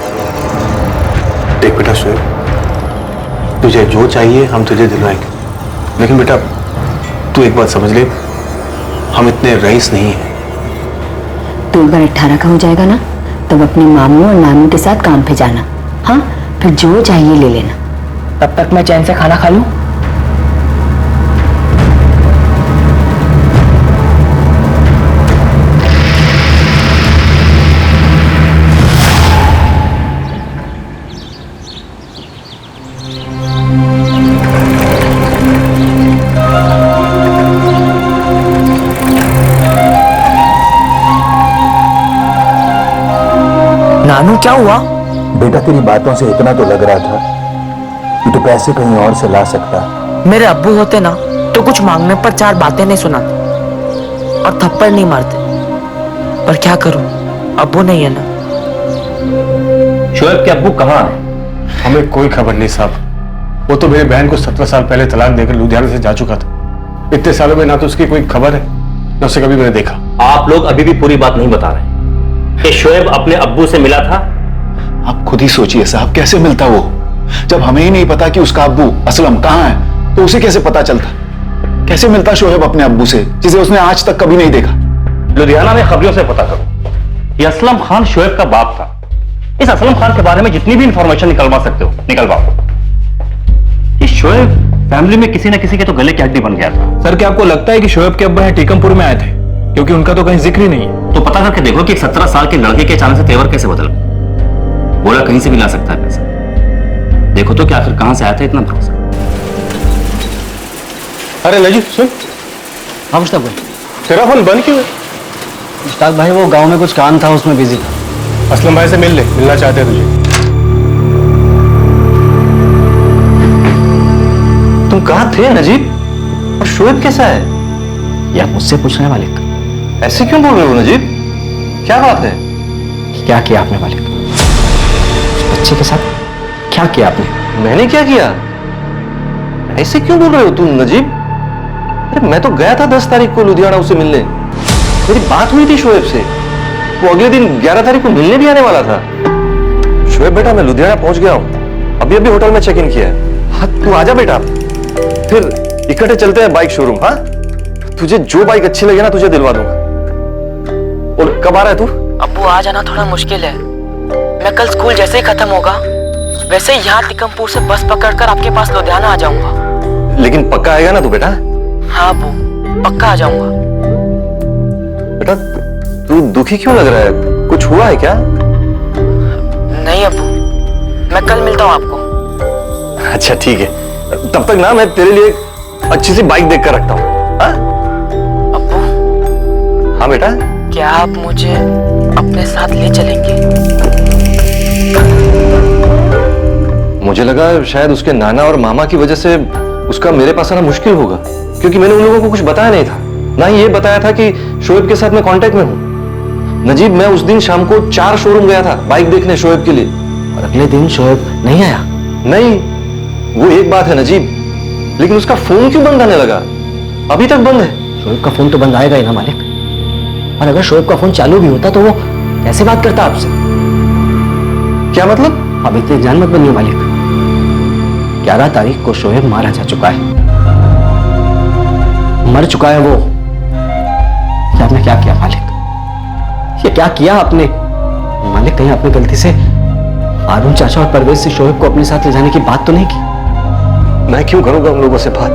देख बेटा शोएब, तुझे जो चाहिए हम तुझे दिलवाएंगे, लेकिन बेटा तू एक बात समझ ले, हम इतने रईस नहीं हैं। तो एक बार 18 का हो जाएगा ना, तब अपने मामू और नानू के साथ काम पे जाना। हाँ, फिर जो चाहिए ले लेना। तब तक मैं चैन से खाना खा लूं। नानू, क्या हुआ? बेटा तेरी बातों से इतना तो लग रहा था कि तू पैसे कहीं और से ला सकता। मेरे अब्बू होते ना तो कुछ मांगने पर 4 बातें नहीं सुनाते और थप्पड़ नहीं मारते, पर क्या करूं, अब्बू नहीं है ना। शोएब के अब्बू कहाँ है? हमें कोई खबर नहीं साहब। वो तो मेरी बहन को 17 साल पहले तलाक देकर लुधियाना से जा चुका था। इतने सालों में ना तो उसकी कोई खबर है, ना उसे कभी मैंने देखा। आप लोग अभी भी पूरी बात नहीं बता रहे कि शोएब अपने अब्बू से मिला था। आप खुद ही सोचिए साहब, कैसे मिलता वो? जब हमें ही नहीं पता कि उसका अब्बू असलम कहाँ है, तो उसे कैसे पता चलता? कैसे मिलता शोएब अपने अब्बू से, जिसे उसने आज तक कभी नहीं देखा? लुधियाना में खबरों से पता करो, ये असलम खान शोएब का बाप था। इस असलम खान के बारे में जितनी भी इंफॉर्मेशन निकलवा सकते हो निकलवाओ। ये शोएब फैमिली में किसी न किसी के तो गले की हड्डी बन गया था। सर, क्या आपको लगता है कि शोएब के अब्बा यहाँ टीकमपुर में आए थे? क्योंकि उनका तो कहीं जिक्र ही नहीं है। तो पता करके देखो कि एक 17 साल के लड़के के अचानक से तेवर कैसे बदल गए। बोला कहीं से भी ला सकता है पैसा, देखो तो कि आखिर कहां से आया था इतना भरोसा। अरे नजीब सुन। हाँ मुश्ताक भाई। तेरा फोन बंद क्यों है? मुश्ताक भाई वो गांव में कुछ काम था, उसमें बिजी था। असलम भाई से मिल ले, मिलना चाहते हैं तुझे। तुम कहाँ थे नजीब? और शोएब कैसा है? या मुझसे पूछने मालिक? ऐसे क्यों बोल रहे हो नजीब? क्या बात है? क्या किया आपने मालिक? उस बच्चे के साथ क्या किया आपने? मैंने क्या किया? ऐसे क्यों बोल रहे हो तुम नजीब? अरे मैं तो गया था 10 तारीख को लुधियाना उसे मिलने। मेरी बात हुई थी शोएब से। वो अगले दिन 11 तारीख को मिलने भी आने वाला था। शोएब बेटा, मैं लुधियाना पहुंच गया हूं, अभी अभी होटल में चेक इन किया है। हाँ तू आजा बेटा, फिर इकट्ठे चलते हैं बाइक शोरूम। हाँ, तुझे जो बाइक अच्छी लगे ना तुझे दिलवा दूंगा। और कब आ रहा है तू? अब्बू आ जाना थोड़ा मुश्किल है, मैं कल स्कूल जैसे ही खत्म होगा वैसे ही यहाँ टिकमपुर से बस पकड़कर आपके पास लुधियाना आ जाऊंगा। लेकिन पक्का आएगा ना तू बेटा? हाँ अबू, पक्का आ जाऊंगा। बेटा तू दुखी क्यों लग रहा है? कुछ हुआ है क्या? नहीं अबू, मैं कल मिलता हूँ आपको। अच्छा ठीक है, तब तक ना मैं तेरे लिए अच्छी सी बाइक देख कर रखता हूँ। अबू। हाँ बेटा। क्या आप मुझे अपने साथ ले चलेंगे? मुझे लगा शायद उसके नाना और मामा की वजह से उसका मेरे पास आना मुश्किल होगा, क्योंकि मैंने उन लोगों को कुछ बताया नहीं था। ना ही ये बताया था कि शोएब के साथ मैं कांटेक्ट में हूं। नजीब, मैं उस दिन शाम को 4 शोरूम गया था बाइक देखने शोएब के लिए, और अगले दिन शोएब नहीं आया। नहीं, वो एक बात है नजीब, लेकिन उसका फोन क्यों बंद आने लगा? अभी तक बंद है। शोएब का फोन तो बंद आएगा ही ना मालिक, और अगर शोएब का फोन चालू भी होता तो वो कैसे बात करता आपसे? क्या मतलब? अब इतने जान मत बनिए मालिक। 11 तारीख को शोएब मारा जा चुका है, मर चुका है वो। क्या आपने क्या किया मालिक? ये क्या किया आपने मालिक? कहीं आपने गलती से हारून चाचा और परवेज से शोएब को अपने साथ ले जाने की बात तो नहीं की? मैं क्यों करूंगा उन लोगों से बात?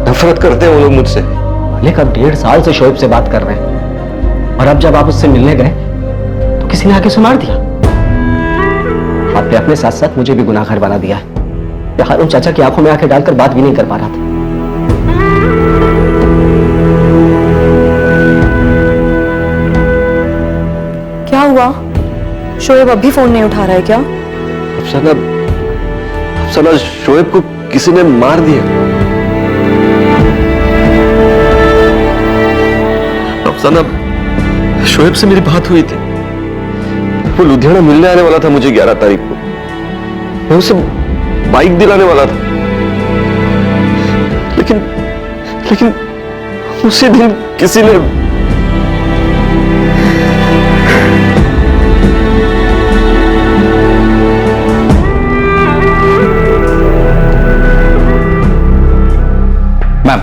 नफरत करते हैं वो लोग मुझसे। मालिक अब 1.5 साल से शोएब से बात कर रहे हैं, और अब जब आप उससे मिलने गए तो किसी ने आके उसे मार दिया। आपने अपने साथ साथ मुझे भी गुनाहगार बना दिया है। हारून चाचा की आंखों में आंखें डालकर बात भी नहीं कर पा रहा था। क्या हुआ? शोएब अभी फोन नहीं उठा रहा है क्या? अफसाना शोएब को किसी ने मार दिया। अफसाना, शोएब से मेरी बात हुई थी, वो लुधियाना मिलने आने वाला था मुझे 11 तारीख को। मैं उसे बाइक दिलाने वाला था, लेकिन उसी दिन किसी ने मैम,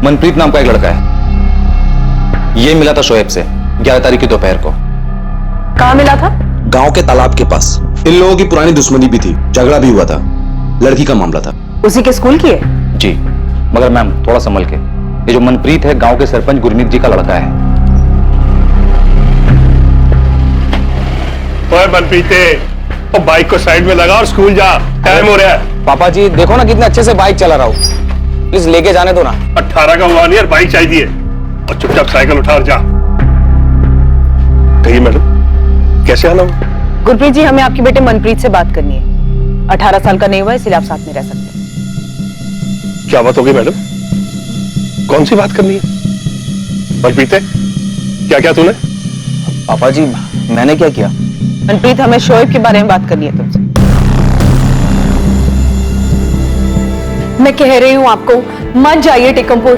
मनप्रीत नाम का एक लड़का है, ये मिला था शोएब से 11 तारीख की दोपहर को। कहाँ मिला था? गांव के तालाब के पास। इन लोगों की पुरानी दुश्मनी भी थी, झगड़ा भी हुआ था, लड़की का मामला था। उसी के स्कूल की है? जी, मगर मैम थोड़ा संभल के। ये जो मनप्रीत है गांव के सरपंच गुरमीत जी का लड़का है। ओए मनप्रीते, वो बाइक को साइड में लगा और स्कूल जा, टाइम हो रहा है। पापा जी देखो ना कितने अच्छे से बाइक चला रहा हूँ, प्लीज लेके जाने दो ना। 18 का हुआ नहीं यार, बाइक चाहिए, और चुपचाप साइकिल उठा और जा। कहिए मैडम, कैसे आना हो? गुरप्रीत जी, हमें आपके बेटे मनप्रीत से बात करनी है। 18 साल का नहीं हुआ, इसलिए आप साथ में रह सकते हैं। क्या बात होगी मैडम? कौन सी बात करनी है? मनप्रीत, क्या क्या तूने? पापा जी मैंने क्या किया? मनप्रीत, हमें शोएब के बारे में बात करनी है तुमसे। मैं कह रही हूँ आपको, मत जाइए टिकमपुर,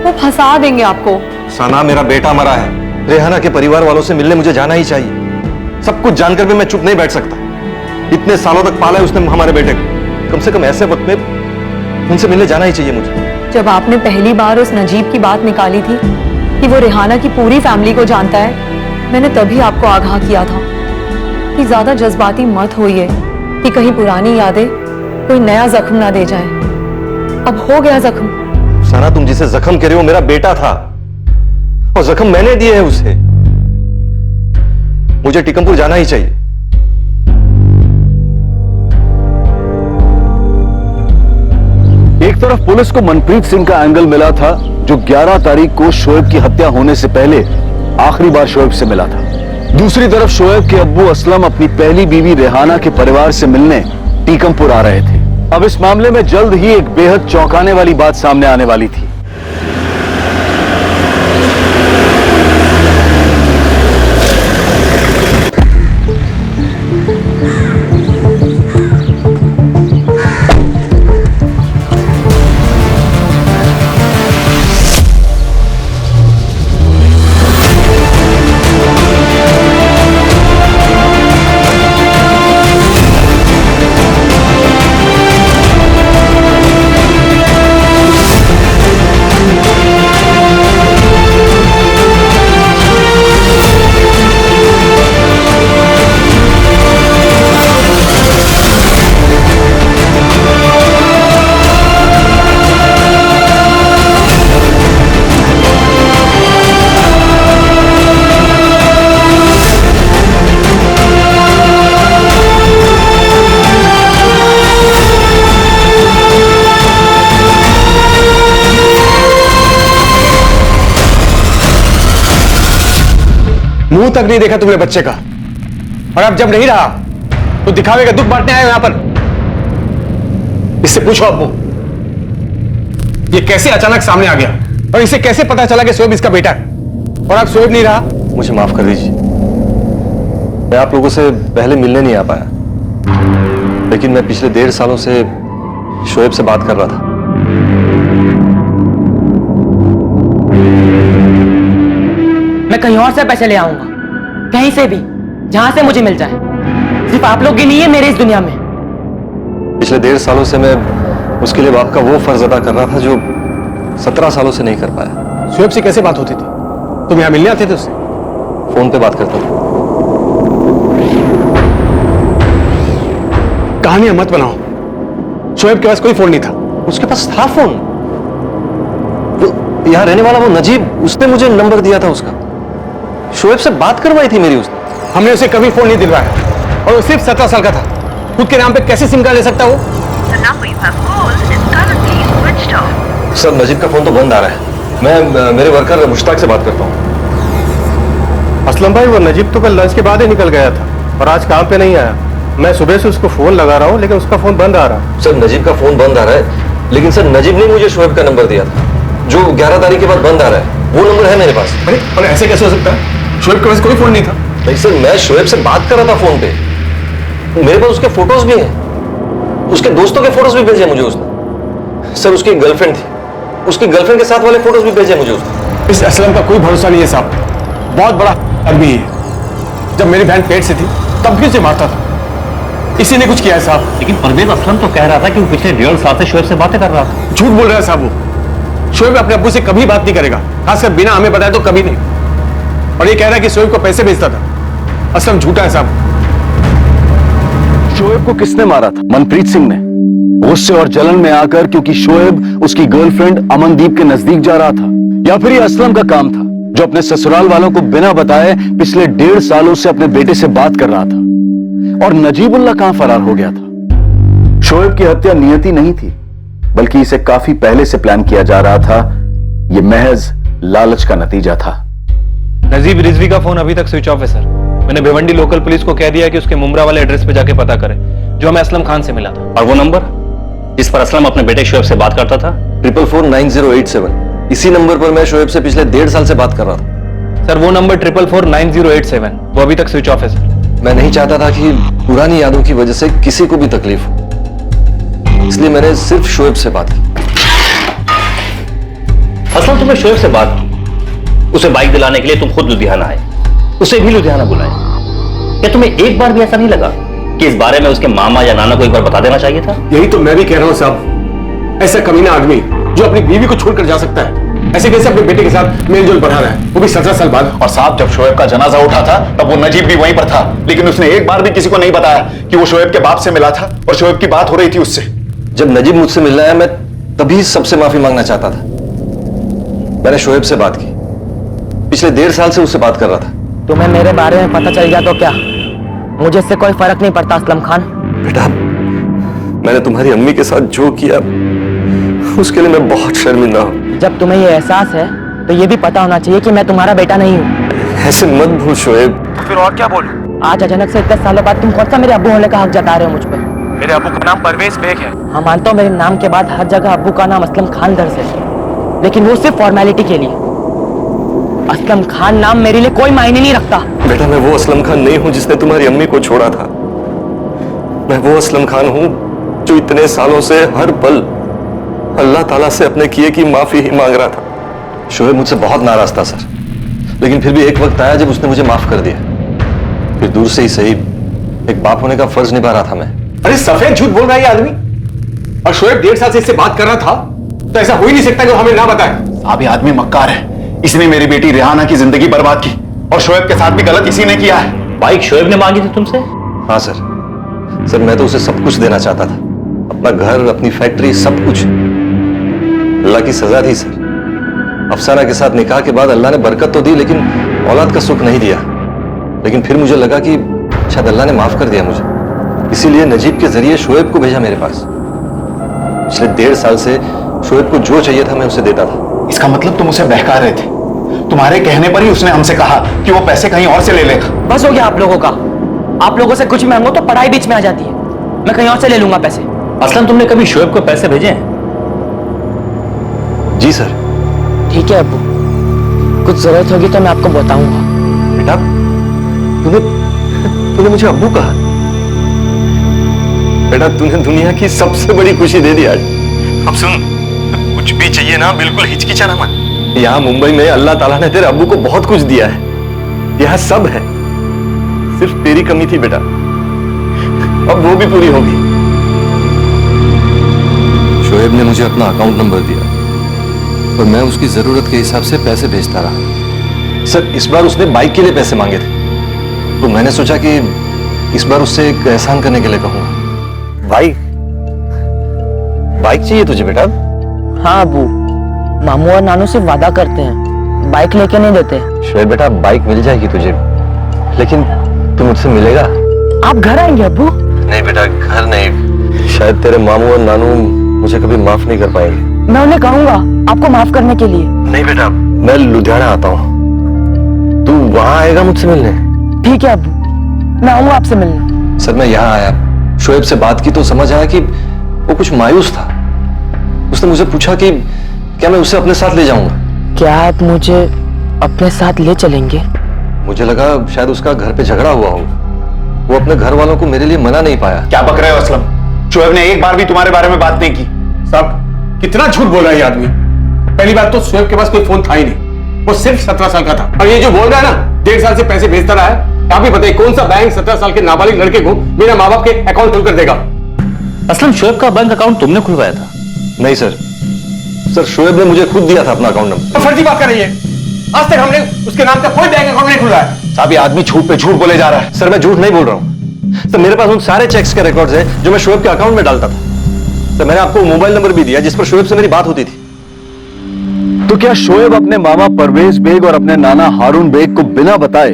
वो फंसा देंगे आपको। सना, मेरा बेटा मरा है, रेहाना के परिवार वालों से मिलने मुझे जाना ही चाहिए। सब कुछ जानकर भी मैं चुप नहीं बैठ सकता। इतने सालों तक पाला है उसने हमारे बेटे को, कम से कम ऐसे वक्त में उनसे मिलने जाना ही चाहिए मुझे। जब आपने पहली बार उस नजीब की बात निकाली थी कि वो रेहाना की पूरी फैमिली को जानता है, मैंने तभी आपको आगाह किया था कि ज्यादा जज्बाती मत होइए, कि कहीं पुरानी यादें कोई नया जख्म ना दे जाए। अब हो गया जख्म। सना, तुम जिसे जख्म कह रहे हो मेरा बेटा था, और जख्म मैंने दिए है उसे। मुझे टिकमपुर जाना ही चाहिए। एक तरफ पुलिस को मनप्रीत सिंह का एंगल मिला था, जो 11 तारीख को शोएब की हत्या होने से पहले आखिरी बार शोएब से मिला था। दूसरी तरफ शोएब के अब्बू असलम अपनी पहली बीवी रेहाना के परिवार से मिलने टीकमपुर आ रहे थे। अब इस मामले में जल्द ही एक बेहद चौंकाने वाली बात सामने आने वाली थी। मुंह तक नहीं देखा तुमने बच्चे का, और अब जब नहीं रहा तो दिखावे का दुख बांटने आए हो यहां पर। इससे पूछो अब्बू, ये कैसे अचानक सामने आ गया और इसे कैसे पता चला कि शोएब इसका बेटा है, और अब शोएब नहीं रहा। मुझे माफ कर दीजिए, मैं आप लोगों से पहले मिलने नहीं आ पाया, लेकिन मैं पिछले 1.5 सालों से शोएब से बात कर रहा था। मैं कहीं और से पैसे ले आऊंगा, कहीं से भी, जहां से मुझे मिल जाए। सिर्फ आप लोग ही नहीं है मेरे इस दुनिया में। पिछले 1.5 सालों से मैं उसके लिए बाप का वो फर्ज अदा कर रहा था जो 17 सालों से नहीं कर पाया। शोएब से कैसे बात होती थी? तुम यहां मिलने आते थे उससे? फोन पे बात करता था। कहानियां मत बनाओ, शोएब के पास कोई फोन नहीं था। उसके पास था फोन, यहां रहने वाला वो नजीब, उसने मुझे नंबर दिया था उसका। शोएब से बात करवाई थी मेरी उसने। हमने उसे कभी फोन नहीं दिलवाया, और वो सिर्फ 17 साल का था। खुद के नाम पे कैसे सिम कार्ड ले सकता वो? सर, नजीब का फोन तो बंद आ रहा है। मैं मेरे वर्कर मुश्ताक से बात करता हूँ। असलम भाई, वो नजीब तो कल लंच के बाद ही निकल गया था और आज काम पे नहीं आया। मैं सुबह से उसको फोन लगा रहा हूँ लेकिन उसका फोन बंद आ रहा। सर, नजीब का फोन बंद आ रहा है, लेकिन सर नजीब ने मुझे शोएब का नंबर दिया था जो 11 तारीख के बाद बंद आ रहा है। वो नंबर है मेरे पास। अरे ऐसे कैसे हो सकता है? शोएब के पास कोई फोन नहीं था। नहीं सर, मैं शोएब से बात कर रहा था फोन पे। मेरे पास उसके फोटोज भी हैं, उसके दोस्तों के फोटोज भी भेजे मुझे उसने। सर, उसकी गर्लफ्रेंड थी, उसकी गर्लफ्रेंड के साथ वाले फोटोज भी भेजे मुझे उसने। इस असलम का कोई भरोसा नहीं है साहब, बहुत बड़ा आदमी है। जब मेरी बहन पेट से थी तब भी उसे मारता था, इसी ने कुछ किया है साहब। लेकिन परवेज असलम तो कह रहा था कि वो पिछले 1.5 साल से शोएब से बातें कर रहा था। झूठ बोल रहा है साहब वो। शोएब अपने अब्बू से कभी बात नहीं करेगा, खासकर बिना हमें बताए तो कभी नहीं। और ये कह रहा है कि शोएब को पैसे भेजता था। असलम झूठा है साहब। शोएब को किसने मारा था? मनप्रीत सिंह ने, गुस्से और जलन में आकर, क्योंकि शोएब उसकी गर्लफ्रेंड अमनदीप के नजदीक जा रहा था, या फिर ये असलम का काम था जो अपने ससुराल वालों को बिना बताए पिछले 1.5 सालों से अपने बेटे से बात कर रहा था। और नजीबुल्लाह कहां फरार हो गया था? शोएब की हत्या नियति नहीं थी, बल्कि इसे काफी पहले से प्लान किया जा रहा था। यह महज लालच का नतीजा था। नजीब रिजवी का फोन अभी तक स्विच ऑफ है सर। मैंने भिवंडी लोकल पुलिस को कह दिया कि उसके मुमरा वाले एड्रेस पे जाके पता करें जो हमें असलम खान से मिला था। और वो नंबर जिस पर असलम अपने बेटे शोएब से बात करता था? 4449087। इसी नंबर पर मैं शोएब से पिछले 1.5 साल से बात कर रहा था। सर, वो नंबर 4449087 वो अभी तक स्विच ऑफ है सर। मैं नहीं चाहता था कि पुरानी यादों की वजह से किसी को भी तकलीफ हो, इसलिए मैंने सिर्फ शोएब से बात की। असलम, तुमने शोएब से बात की, उसे बाइक दिलाने के लिए तुम खुद लुधियाना आए, उसे भी लुधियाना बुलाए। क्या तुम्हें एक बार भी ऐसा नहीं लगा कि इस बारे में उसके मामा या नाना को एक बार बता देना चाहिए था? यही तो मैं भी कह रहा हूं साहब। ऐसा कमीना आदमी जो अपनी बीवी को छोड़कर जा सकता है, ऐसे कैसे अपने बेटे के साथ मेलजोल बढ़ा रहा है, वो भी 17 साल बाद। और साहब, जब शोएब का जनाजा उठा था तब वो नजीब भी वहीं पर था, लेकिन उसने एक बार भी किसी को नहीं बताया कि वो शोएब के बाप से मिला था और शोएब की बात हो रही थी उससे। जब नजीब मुझसे मिलने आया, मैं तभी सबसे माफी मांगना चाहता था। मैंने शोएब से बात की, पिछले 1.5 साल से उससे बात कर रहा था। तुम्हें मेरे बारे में पता चल गया तो क्या? मुझे इससे कोई फर्क नहीं पड़ता असलम खान। बेटा, मैंने तुम्हारी अम्मी के साथ जो किया उसके लिए मैं बहुत शर्मिंदा हूं। जब तुम्हें ये एहसास है तो ये भी पता होना चाहिए कि मैं तुम्हारा बेटा नहीं हूँ। ऐसे मत भूल शोएब। तो फिर और क्या बोलूं? आज अचानक से 10 सालों बाद तुम कौन सा मेरे अब्बू होने का हक जता रहे हो मुझ पर? मेरे अब्बू का नाम परवेज बेग है। हाँ, मानता हूँ मेरे नाम के बाद हर जगह अब्बू का नाम असलम खान दर्ज है, लेकिन वो सिर्फ फॉर्मेलिटी के लिए। असलम खान नाम मेरे लिए कोई मायने नहीं रखता। बेटा, मैं वो असलम खान नहीं हूं जिसने तुम्हारी अम्मी को छोड़ा था। मैं वो असलम खान हूं जो इतने सालों से हर पल अल्लाह ताला से अपने किए की माफी ही मांग रहा था। शोएब मुझसे बहुत नाराज था सर, लेकिन फिर भी एक वक्त आया जब उसने मुझे माफ कर दिया। फिर दूर से ही सही, एक बाप होने का फर्ज निभा रहा था मैं। अरे सफेद झूठ बोल रहा है ये आदमी। और शोएब 1.5 साल से इससे बात कर रहा था, तो ऐसा हो ही नहीं सकता कि वो हमें ना बताए। अब ये आदमी मक्कार है, इसने मेरी बेटी रेहाना की जिंदगी बर्बाद की, और शोएब के साथ भी गलत इसी ने किया है। बाइक शोएब ने मांगी थी तुमसे? हाँ सर, मैं तो उसे सब कुछ देना चाहता था, अपना घर, अपनी फैक्ट्री, सब कुछ। अल्लाह की सजा थी सर। अफसाना के साथ निकाह के बाद अल्लाह ने बरकत तो दी, लेकिन औलाद का सुख नहीं दिया। लेकिन फिर मुझे लगा कि शायद अल्लाह ने माफ कर दिया मुझे, इसीलिए नजीब के जरिए शोएब को भेजा मेरे पास। पिछले 1.5 साल से शोएब को जो चाहिए था मैं उसे देता था। इसका मतलब तुम उसे बहका रहे थे? तुम्हारे कहने पर ही उसने हमसे कहा कि वो पैसे कहीं और से ले लेगा। बस हो गया आप लोगों का। आप लोगों से कुछ मांगो तो पढ़ाई बीच में आ जाती है। मैं कहीं और से ले लूंगा पैसे। असलम तुमने कभी शोएब को पैसे भेजे हैं? जी सर। ठीक है अब्बू, कुछ जरूरत होगी तो मैं आपको बताऊंगा। बेटा तूने मुझे अब्बू कहा? बेटा तूने दुनिया की सबसे बड़ी खुशी दे दी आज। अब सुन, कुछ भी चाहिए ना बिल्कुल हिचकिचाना मत। यहाँ मुंबई में अल्लाह ताला ने तेरे अब्बू को बहुत कुछ दिया है, यहाँ सब है, सिर्फ तेरी कमी थी बेटा, अब वो भी पूरी होगी। शोएब ने मुझे अपना अकाउंट नंबर दिया और मैं उसकी जरूरत के हिसाब से पैसे भेजता रहा। सर इस बार उसने बाइक के लिए पैसे मांगे थे, तो मैंने सोचा कि इस बार उससे एक एहसान करने के लिए कहूंगा। बाइक चाहिए तुझे बेटा? हाँ अब्बू, मामू और नानू सिर्फ वादा करते हैं, बाइक लेके नहीं देते। शोएब बेटा बाइक मिल जाएगी तुझे, लेकिन तू मुझसे मिलेगा? आप घर आएंगे अब्बू? नहीं बेटा घर नहीं, शायद तेरे मामू और नानू मुझे कभी माफ नहीं कर पाएंगे। मैं उन्हें कहूंगा आपको माफ करने के लिए। नहीं बेटा मैं लुधियाना आता हूँ, तू वहां आएगा मुझसे मिलने? ठीक है अब्बू, मैं आऊंगा आपसे मिलने। सर मैं यहाँ आया, शोएब से बात की तो समझ आया कि वो कुछ मायूस था। उसने मुझे पूछा कि क्या मैं उसे अपने साथ ले जाऊंगा। क्या आप मुझे अपने साथ ले चलेंगे? मुझे लगा शायद उसका घर पे झगड़ा हुआ हो, वो अपने घर वालों को मेरे लिए मना नहीं पाया। क्या बक रहे हो असलम? शोएब ने एक बार भी तुम्हारे बारे में बात नहीं की। साहब कितना झूठ बोल रहा है ये आदमी। पहली बात तो शोएब के पास कोई फोन था ही नहीं, वो सिर्फ 17 साल का था। और ये जो बोल रहा है ना 1.5 साल से पैसे भेजता रहा है, आप ही बताइए कौन सा बैंक 17 साल के नाबालिग लड़के को मेरा माँ बाप के अकाउंट खुलकर देगा? असलम शोएब का बैंक अकाउंट तुमने खुलवाया था? नहीं सर, सर शोएब ने मुझे खुद दिया था अपना अकाउंट नंबर। तो फर्जी बात कर रही है, आज तक हमने उसके नाम का कोई बैंक अकाउंट नहीं खुला है। साहब ये आदमी झूठ पे झूठ बोले जा रहा है। सर मैं झूठ नहीं बोल रहा हूँ सर, मेरे पास उन सारे चेक्स के रिकॉर्ड्स हैं जो मैं शोएब के अकाउंट में डालता था। सर मैंने आपको मोबाइल नंबर भी दिया जिस पर शोएब से मेरी बात होती थी। तो क्या शोएब अपने मामा परवेज बेग और अपने नाना हारून बेग को बिना बताए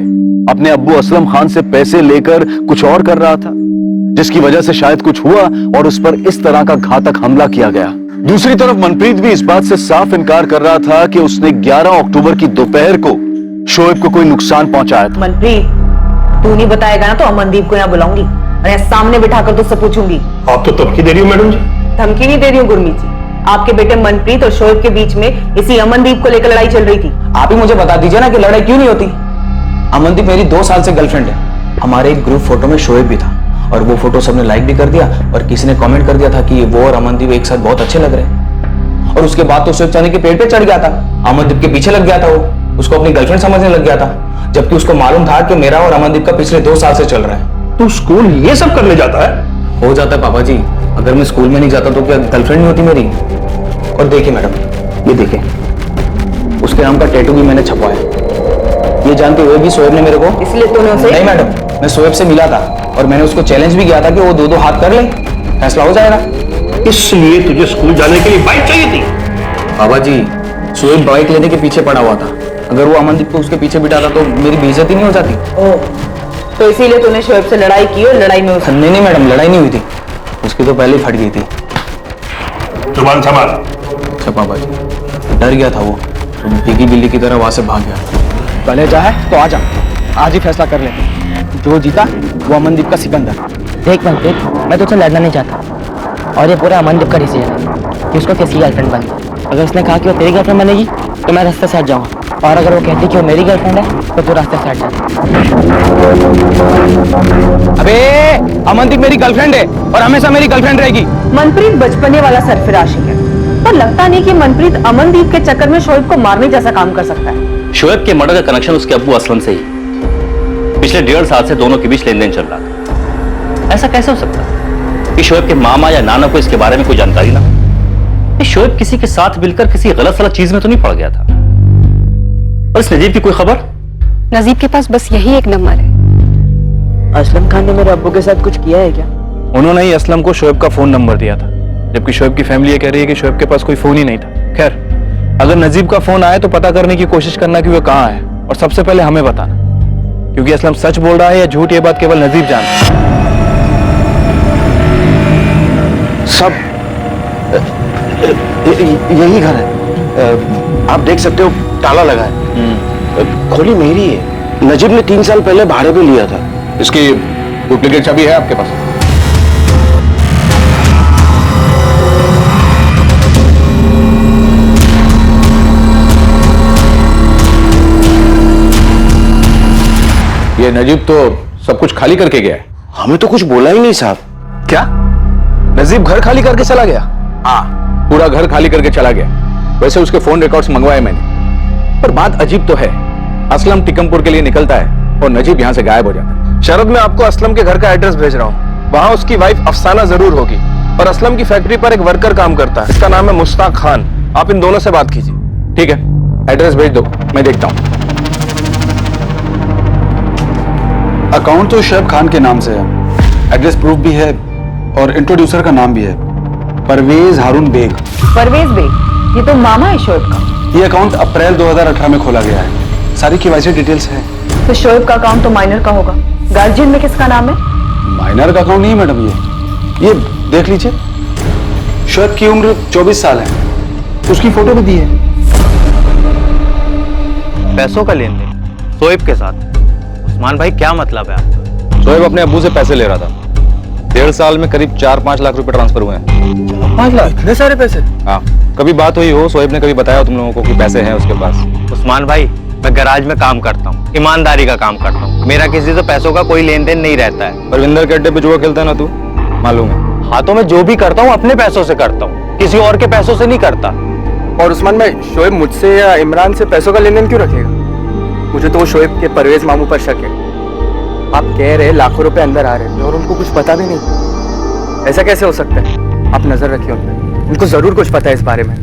अपने अब्बू असलम खान से पैसे लेकर कुछ और कर रहा था, जिसकी वजह से शायद कुछ हुआ और उस पर इस तरह का घातक हमला किया गया? दूसरी तरफ मनप्रीत भी इस बात से साफ इनकार कर रहा था कि उसने 11 अक्टूबर की दोपहर को शोएब को कोई नुकसान पहुंचाया था। मनप्रीत तू नहीं बताएगा ना तो अमनदीप को यहाँ बुलाऊंगी और यहाँ सामने बिठाकर तुझसे पूछूंगी। आप तो धमकी दे रही हो मैडम जी। धमकी नहीं दे रही हूँ गुरमीत जी, आपके बेटे मनप्रीत और शोएब के बीच में इसी अमनदीप को लेकर लड़ाई चल रही थी। आप ही मुझे बता दीजिए ना कि लड़ाई क्यों नहीं होती। अमनदीप मेरी 2 साल से गर्लफ्रेंड है। हमारे एक ग्रुप फोटो में शोएब भी था और वो फोटो सबने लाइक भी कर दिया और किसी ने कमेंट कर दिया था कि वो और अमनदीप एक साथ बहुत अच्छे लग रहे हैं। और उसके बाद तो शोएब चने के पेड़ पे चढ़ गया था, अमनदीप के पीछे लग गया था, वो उसको अपनी गर्लफ्रेंड समझने लग गया था, जबकि उसको मालूम था कि मेरा और अमनदीप का पिछले 2 साल से चल रहा है। तू स्कूल ये सब करने जाता है? हो जाता है पापा जी, अगर मैं स्कूल में नहीं जाता तो क्या गर्लफ्रेंड नहीं होती मेरी? और देखिए मैडम, ये देखिए उसके नाम का टैटू भी मैंने छपवाया, ये जानते हुए भी शोएब ने मेरे को। इसलिए तूने उसे? नहीं मैडम, मैं शोएब से मिला था और मैंने उसको चैलेंज भी किया था कि वो 2-2 हाथ कर ले, फैसला हो जाएगा। इसलिए तुझे स्कूल जाने के लिए बाइक चाहिए थी? बाबा जी शोएब बाइक लेने के पीछे पड़ा हुआ था, अगर वो अमनदीप को उसके पीछे बिठाता तो मेरी बेइज्जती नहीं हो जाती। तो इसीलिए तूने शोएब से लड़ाई की और लड़ाई में नहीं मैडम, लड़ाई नहीं हुई थी, उसकी तो पहले ही फट गई थी। जुबान संभाल। अच्छा पापा जी, डर गया था वो, तो भीगी बिल्ली की तरह वहां से भाग गया। पहले चाहे तो आ जा, आज ही फैसला कर लेते, जो जीता वो अमनदीप का सिकंदर। देख मनप्रीत, मैं तुझसे लड़ना नहीं चाहता और ये पूरा अमनदीप का डिसीजन है कि उसको किसी गर्लफ्रेंड बनना। अगर उसने कहा कि वो तेरी गर्लफ्रेंड बनेगी तो मैं रास्ते से हट जाऊंगा, और अगर वो कहती कि वो मेरी गर्लफ्रेंड है तो तू रास्ते से हट जा। अबे अमनदीप मेरी गर्लफ्रेंड है और हमेशा मेरी गर्लफ्रेंड रहेगी। मनप्रीत बचपने वाला सरफराशी है, पर लगता नहीं कि मनप्रीत अमनदीप के चक्कर में शोएब को मारने जैसा काम कर सकता है। शोएब के मर्डर का कनेक्शन उसके अब्बू असलम से ही पिछले 1.5 साल से दोनों के बीच लेन देन चल रहा था। ऐसा कैसे हो सकता है कि शोएब के मामा या नाना को इसके बारे में कोई जानकारी ना हो? शोएब किसी के साथ मिलकर किसी गलत सलत चीज में तो नहीं पड़ गया था? और इस नजीब की कोई खबर? नजीब के पास बस यही एक नंबर है। असलम खान ने मेरे अब्बू के साथ कुछ किया है क्या? उन्होंने ही असलम को शोएब का फोन नंबर दिया था, जबकि शोएब की फैमिली ये कह रही है कि शोएब के पास कोई फोन ही नहीं था। खैर, अगर नजीब का फोन आए तो पता करने की कोशिश करना कि वो कहाँ है, और सबसे पहले हमें बताना, क्योंकि असलम सच बोल रहा है या झूठ ये बात केवल नजीब जानता है। सब यही घर है, आप देख सकते हो ताला लगा है। खोली मेरी है, नजीब ने 3 साल पहले भाड़े पे लिया था। इसकी डुप्लीकेट चाबी है आपके पास? ये नजीब तो सब कुछ खाली करके गया है। हमें तो कुछ बोला ही नहीं साहब। क्या नजीब घर खाली करके चला गया? हाँ, पूरा घर खाली करके चला गया। वैसे उसके फोन रिकॉर्ड्स मंगवाए मैंने, पर बात अजीब तो है। असलम टिकमपुर के लिए निकलता है और नजीब यहां से गायब हो जाता है। शरद, मैं आपको असलम के घर का एड्रेस भेज रहा हूँ। वहां उसकी वाइफ अफसाना जरूर होगी और असलम की फैक्ट्री पर एक वर्कर काम करता है, इसका नाम है मुश्ताक खान। आप इन दोनों से बात कीजिए। ठीक है, एड्रेस भेज दो, मैं देखता हूँ। अकाउंट तो शोएब खान के नाम से है, एड्रेस प्रूफ भी है और इंट्रोड्यूसर का नाम भी है, परवेज हारून बेग। परवेज बेग, ये तो मामा है शोएब का। ये अकाउंट अप्रैल 2018 में खोला गया है, सारी केवाईसी डिटेल्स है। तो शोएब का अकाउंट तो माइनर का होगा, गार्जियन में किसका नाम है? माइनर का अकाउंट नहीं है मैडम, ये देख लीजिए, शोएब की उम्र 24 साल है, उसकी फोटो भी दी है। पैसों का लेन देन शोएब के साथ? उस्मान भाई क्या मतलब है आपका? शोएब अपने अब्बू से पैसे ले रहा था। 1.5 साल में करीब 4-5 लाख रुपए ट्रांसफर हुए हैं। 5 लाख? इतने सारे पैसे? हाँ, कभी बात हुई हो, शोएब ने कभी बताया तुम लोगों को कि पैसे हैं उसके पास? उस्मान भाई, मैं गैराज में काम करता हूँ, ईमानदारी का काम करता हूँ, मेरा किसी से पैसों का कोई लेन देन नहीं रहता है। परविंदर के अड्डे पे जुआ खेलता है ना तू, मालूम है? हाँ, तो मैं जो भी करता हूँ अपने पैसों से करता हूँ, किसी और के पैसों से नहीं करता। और उस्मान भाई, शोएब मुझसे या इमरान से पैसों का लेन देन क्यों रखेगा? मुझे तो वो शोएब के परवेज मामू पर शक है। आप कह रहे लाखों रुपए अंदर आ रहे हैं और उनको कुछ पता भी नहीं। ऐसा कैसे हो सकता है? आप नजर रखिए उन पे, उनको जरूर कुछ पता है इस बारे में।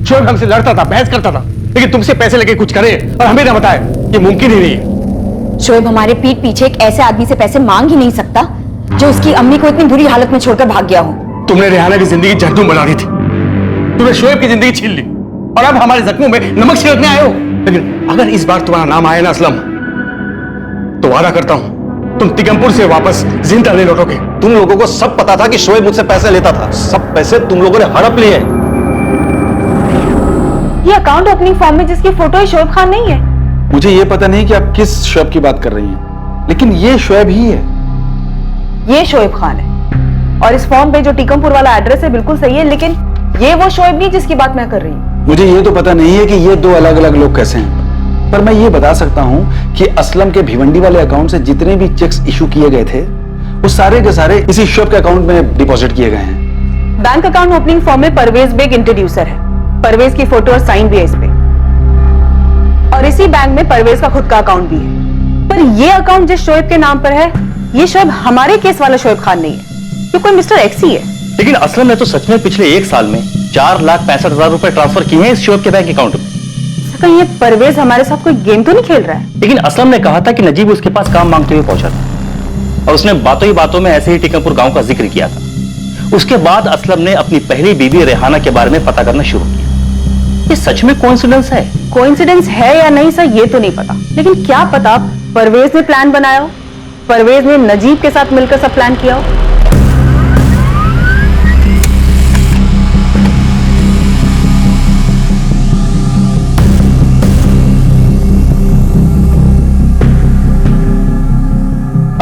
शोएब हमसे लड़ता था, बहस करता था, लेकिन तुमसे पैसे लेके कुछ करे और हमें ना बताए, ये मुमकिन ही नहीं है। शोएब हमारे पीठ पीछे एक ऐसे आदमी से पैसे मांग ही नहीं सकता जो उसकी अम्मी को इतनी बुरी हालत में छोड़कर भाग गया हो। तुमने रेहाना की जिंदगी जहन्नुम बना दी थी, तुमने शोएब की जिंदगी छीन ली और अब हमारे जख्मों में नमक छिड़कने आए हो। लेकिन अगर इस बार तुम्हारा नाम आया ना असलम, तो वादा करता हूं तुम तिगमपुर से वापस जिंदा नहीं लौटोगे। तुम लोगों को सब पता था कि शोएब मुझसे पैसे लेता था, सब पैसे तुम लोगों ने हड़प लिए। ये अकाउंट ओपनिंग फॉर्म में जिसकी फोटो है शोएब खान नहीं है? मुझे ये पता नहीं कि आप किस शोएब की बात कर रही हैं, लेकिन ये शोएब ही है। ये शोएब खान है और इस फॉर्म पे जो टीकमपुर वाला एड्रेस है बिल्कुल सही है, लेकिन ये वो शोएब नहीं जिसकी बात मैं कर रही हूँ। मुझे ये तो पता नहीं है कि ये दो अलग अलग लोग कैसे हैं, पर मैं ये बता सकता हूं कि असलम के भिवंडी वाले अकाउंट से जितने भी चेक्स इशू किए गए थे वो सारे के सारे इसी शोएब के अकाउंट में डिपॉजिट किए गए हैं। बैंक अकाउंट ओपनिंग फॉर्म में परवेज बेग इंट्रोड्यूसर है, परवेज की फोटो और साइन भी है इस पे, और इसी बैंक में परवेज का खुद का अकाउंट भी है। पर ये अकाउंट जिस शोएब के नाम पर है, ये शोएब हमारे केस वाला शोएब खान नहीं है, ये कोई मिस्टर एक्स ही है। लेकिन असलम ने तो सच में पिछले 1 साल में 4,65,000 रुपए ट्रांसफर किए हैं इस शोएब के बैंक अकाउंट में। कहीं ये परवेज हमारे साथ कोई गेम तो नहीं खेल रहा है? लेकिन असलम ने कहा था कि नजीब उसके पास काम मांगते हुए पहुंचा था और उसने बातों ही बातों में ऐसे ही टिकमपुर गांव का जिक्र किया था। उसके बाद असलम ने अपनी पहली बीवी रेहाना के बारे में पता करना शुरू किया। ये सच में कोइंसिडेंस है? कोइंसिडेंस है या नहीं सर ये तो नहीं पता, लेकिन क्या पता परवेज ने प्लान बनाया हो, परवेज ने नजीब के साथ मिलकर सब प्लान किया हो।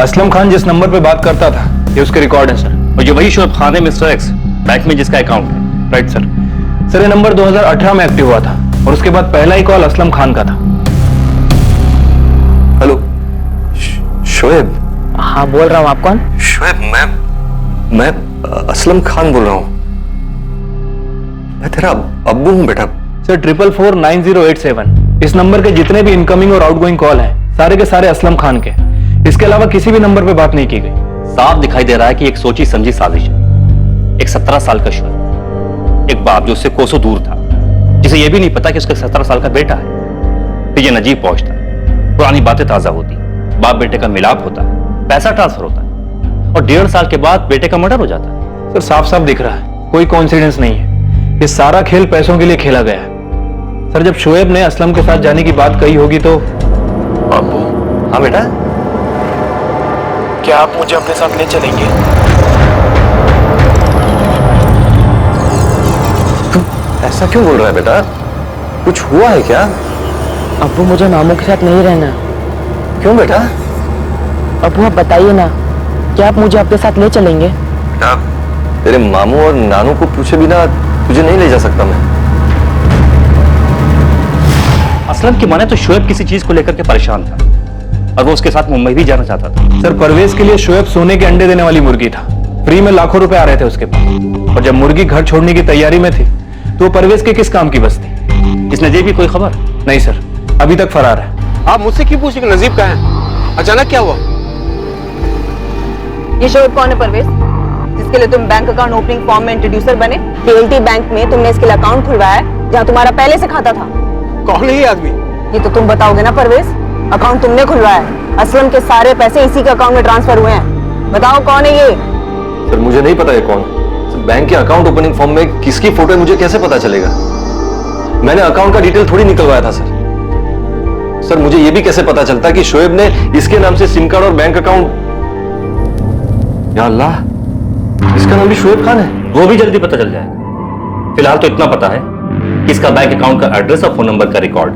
असलम खान जिस नंबर पे बात करता था ये उसके रिकॉर्ड है सर, और ये वही शोएब खान है मिस्टर एक्स, बैंक में जिसका अकाउंट है। Right sir. सर ये नंबर 2018 में एक्टिव हुआ था और उसके बाद पहला ही कॉल असलम खान का था। हेलो शोएब? हाँ बोल रहा हूँ, आप कौन? शोएब मैं असलम खान बोल रहा हूँ, मैं तेरा अब्बू हूँ बेटा। सर 4449,087 इस नंबर के जितने भी इनकमिंग और आउटगोइंग कॉल हैं सारे के सारे असलम खान के, इसके अलावा किसी भी नंबर पे बात नहीं की गई। साफ दिखाई दे रहा है कि एक सोची समझी साजिश है। एक 17 साल का शोएब, एक बाप जो उससे कोसों दूर था, जिसे यह भी नहीं पता कि उसका 17 साल का बेटा है। फिर ये नजीब पहुंचता, पुरानी बातें ताजा होती, बाप बेटे का मिलाप होता है, पैसा ट्रांसफर होता है और 1.5 साल के बाद बेटे का मर्डर हो जाता है। सर साफ साफ दिख रहा है कोई कोइंसिडेंस नहीं है, ये सारा खेल पैसों के लिए खेला गया है। सर जब शोएब ने असलम के साथ जाने की बात कही होगी तो। हाँ बेटा, क्या आप मुझे अपने साथ ले चलेंगे? ऐसा क्यों बोल रहा है बेटा? कुछ हुआ है क्या? अब्बू मुझे मामू के साथ नहीं रहना। क्यों बेटा? अब्बू आप बताइए ना, क्या आप मुझे आपके साथ ले चलेंगे? तेरे मामू और नानू को पूछे बिना तुझे नहीं ले जा सकता मैं। असलम की माने तो शोएब किसी चीज को लेकर के परेशान था और वो उसके साथ मुंबई भी जाना चाहता था। सर परवेज के लिए शोएब सोने के अंडे देने वाली मुर्गी था। फ्री में लाखों रुपए आ रहे थे उसके पास, और जब मुर्गी घर छोड़ने की तैयारी में थी तो वो परवेज के किस काम की बस थी? इस नजीब की कोई खबर? नहीं सर, अभी तक फरार है। आप मुझसे क्यों पूछे कि नजीब कहाँ है? अचानक क्या हुआ? ये शोएब कौन है परवेज, जिसके लिए तुम बैंक अकाउंट ओपनिंग फॉर्म में इंट्रोड्यूसर बने? पीएलटी बैंक में तुमने इसके लिए अकाउंट खुलवाया है जहाँ तुम्हारा पहले से खाता था। कौन है ये आदमी? ये तो तुम बताओगे ना परवेज, अकाउंट तुमने खुलवाया है, असलम के सारे पैसे इसी के अकाउंट में ट्रांसफर हुए हैं। बताओ कौन है ये? सर मुझे नहीं पता ये कौन। बैंक के अकाउंट ओपनिंग फॉर्म में किसकी फोटो है मुझे कैसे पता चलेगा? मैंने अकाउंट का डिटेल थोड़ी निकलवाया था सर। सर मुझे ये भी कैसे पता चलता कि शोएब ने इसके नाम से सिम कार्ड और बैंक अकाउंट? या अल्लाह, इसका नाम भी शोएब खान है। वो भी जल्दी पता चल जाएगा। फिलहाल तो इतना पता है कि इसका बैंक अकाउंट का एड्रेस और फोन नंबर का रिकॉर्ड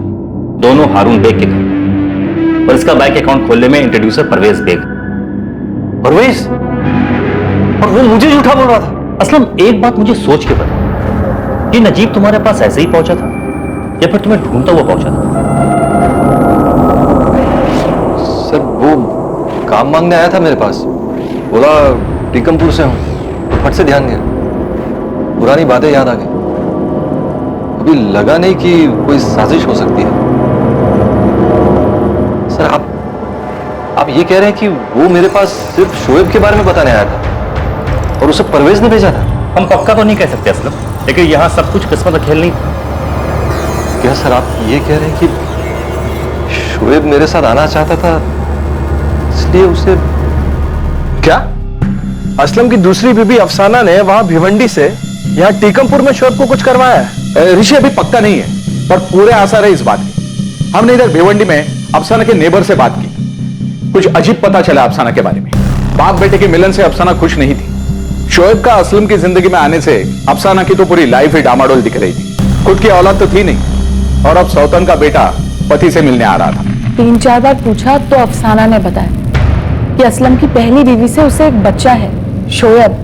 दोनों हारून बेग के घर, और इसका बैंक अकाउंट खोलने में इंट्रोड्यूसर परवेज बेग। परवेज? और वो मुझे झूठा बोल रहा था। असलम एक बात मुझे सोच के बता, कि नजीब तुम्हारे पास ऐसे ही पहुंचा था या फिर तुम्हें ढूंढता हुआ पहुंचा था? सर वो काम मांगने आया था मेरे पास, बोला टीकमपुर से हूं, तो फट से ध्यान गया, पुरानी बातें याद आ गई। अभी लगा नहीं कि कोई साजिश हो सकती है। सर आप ये कह रहे हैं कि वो मेरे पास सिर्फ शोएब के बारे में बताने आया था और उसे परवेज ने भेजा था? हम पक्का तो नहीं कह सकते असलम, लेकिन यहां सब कुछ किस्मत का खेल नहीं था। क्या सर आप ये कह रहे हैं कि शोएब मेरे साथ आना चाहता था इसलिए उसे? क्या असलम की दूसरी बीबी अफसाना ने वहां भिवंडी से यहाँ टीकमपुर में शोएब को कुछ करवाया है? ऋषि अभी पक्का नहीं है, पर पूरे आसार है इस बात के। हमने इधर भिवंडी में अफसाना के नेबर से बात की, कुछ अजीब पता चला अफसाना के बारे में। बाप बेटे के मिलन से अफसाना खुश नहीं थी। शोएब का असलम की जिंदगी में आने से अफसाना की तो पूरी लाइफ ही डामाडोल दिख रही थी। खुद की औलाद तो थी नहीं, और अब सौतन का बेटा पति से मिलने आ रहा था। 3-4 बार पूछा तो अफसाना ने बताया कि असलम की पहली बीवी से उसे एक बच्चा है, शोएब,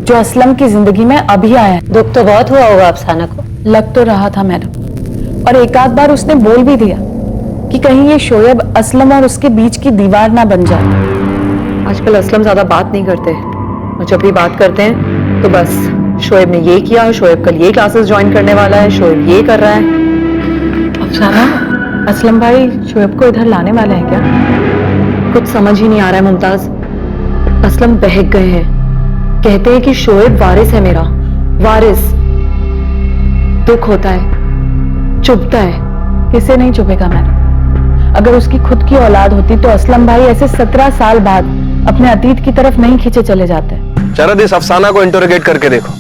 जो असलम की जिंदगी में अभी आया है। दुख तो बहुत हुआ होगा अफसाना को। लग तो रहा था मैडम, और एक आध बार उसने बोल भी दिया कि कहीं ये शोएब असलम और उसके बीच की दीवार ना बन जाए। आजकल असलम ज्यादा बात नहीं करते, और जब भी बात करते हैं तो बस शोएब ने ये किया, शोएब कल ये क्लासेस ज्वाइन करने वाला है, शोएब ये कर रहा है। अफसाना, असलम भाई शोएब को इधर लाने वाले हैं क्या? कुछ समझ ही नहीं आ रहा है मुमताज। असलम बहक गए हैं, कहते हैं कि शोएब वारिस है मेरा, वारिस। दुख होता है, चुभता है। किसे नहीं चुभेगा मैडम? अगर उसकी खुद की औलाद होती तो असलम भाई ऐसे 17 साल बाद अपने अतीत की तरफ नहीं खींचे चले जाते। शरद, इस अफसाना को इंटरोगेट करके देखो।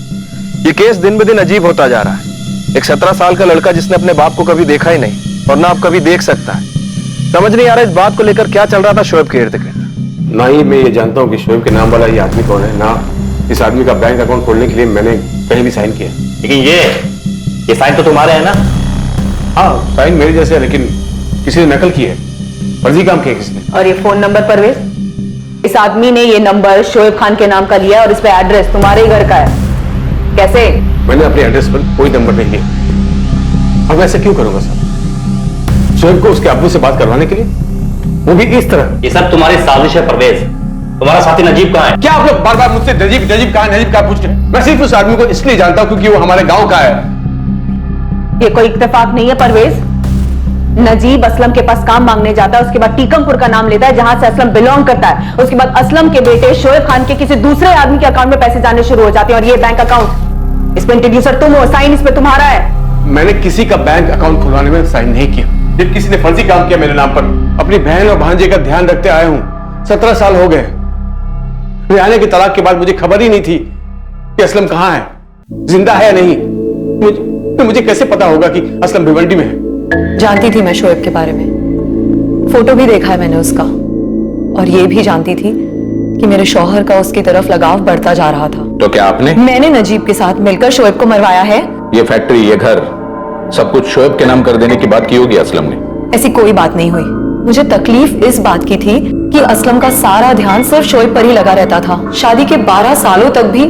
ये केस दिन ब दिन अजीब होता जा रहा है। एक 17 साल का लड़का जिसने अपने बाप को कभी देखा ही नहीं और ना अब कभी देख सकता है। समझ नहीं आ रहा इस बात को लेकर क्या चल रहा था शोएब के इर्द गिर्द। ना ही मैं ये जानता हूँ कि शोएब के नाम वाला ये आदमी कौन है, ना इस आदमी का बैंक अकाउंट खोलने के लिए मैंने कहीं भी साइन किया। लेकिन ये साइन तो तुम्हारे है ना? हाँ, साइन मेरे जैसे है, लेकिन किसी ने नकल की है, फर्जी काम किया किसी ने। और ये फोन नंबर परवेज, इस आदमी ने ये नंबर शोएब खान के नाम का लिया और इस पे एड्रेस तुम्हारे ही घर का है। कैसे? मैंने अपने एड्रेस पर कोई नंबर नहीं लिया। अब मैं ऐसा क्यों करूंगा सर? शोएब को उसके अब्बू से बात करवाने के लिए, वो भी इस तरह। ये सब तुम्हारी साजिश है परवेज। तुम्हारा साथी नजीब कहाँ है? क्या आप लोग बार बार मुझसे नजीब कहाँ पूछ रहे हैं? मैं सिर्फ उस आदमी को इसलिए जानता हूं क्योंकि वो हमारे गांव का है। ये कोई इत्तेफाक नहीं है परवेज। नजीब असलम के पास काम मांगने जाता है, उसके बाद टीकमपुर का नाम लेता है जहां से असलम बिलोंग करता है, उसके बाद असलम के बेटे शोएब खान के किसी दूसरे आदमी के अकाउंट में पैसे जाने शुरू हो जाते हैं। और ये बैंक अकाउंट, इस पे इंट्रोड्यूसर तुम हो, साइन इस पे तुम्हारा है। मैंने किसी का बैंक अकाउंट खुलवाने में साइन नहीं किया। जब किसी ने फर्जी काम किया मेरे नाम पर, अपनी बहन और भांजे का ध्यान रखते आया हूं। 17 साल हो गए। रिहाना की तलाक के बाद मुझे खबर ही नहीं थी कि असलम कहां है, जिंदा है या नहीं। मुझे कैसे पता होगा कि असलम भिवंडी में है? जानती थी मैं शोएब के बारे में, फोटो भी देखा है मैंने उसका, और ये भी जानती थी कि मेरे शौहर का उसकी तरफ लगाव बढ़ता जा रहा था। तो क्या आपने? मैंने नजीब के साथ मिलकर शोएब को मरवाया है। ये फैक्ट्री, ये घर, सब कुछ शोएब के नाम कर देने की बात की होगी असलम ने। ऐसी कोई बात नहीं हुई। मुझे तकलीफ इस बात की थी कि असलम का सारा ध्यान सिर्फ शोएब पर ही लगा रहता था। शादी के 12 सालों तक भी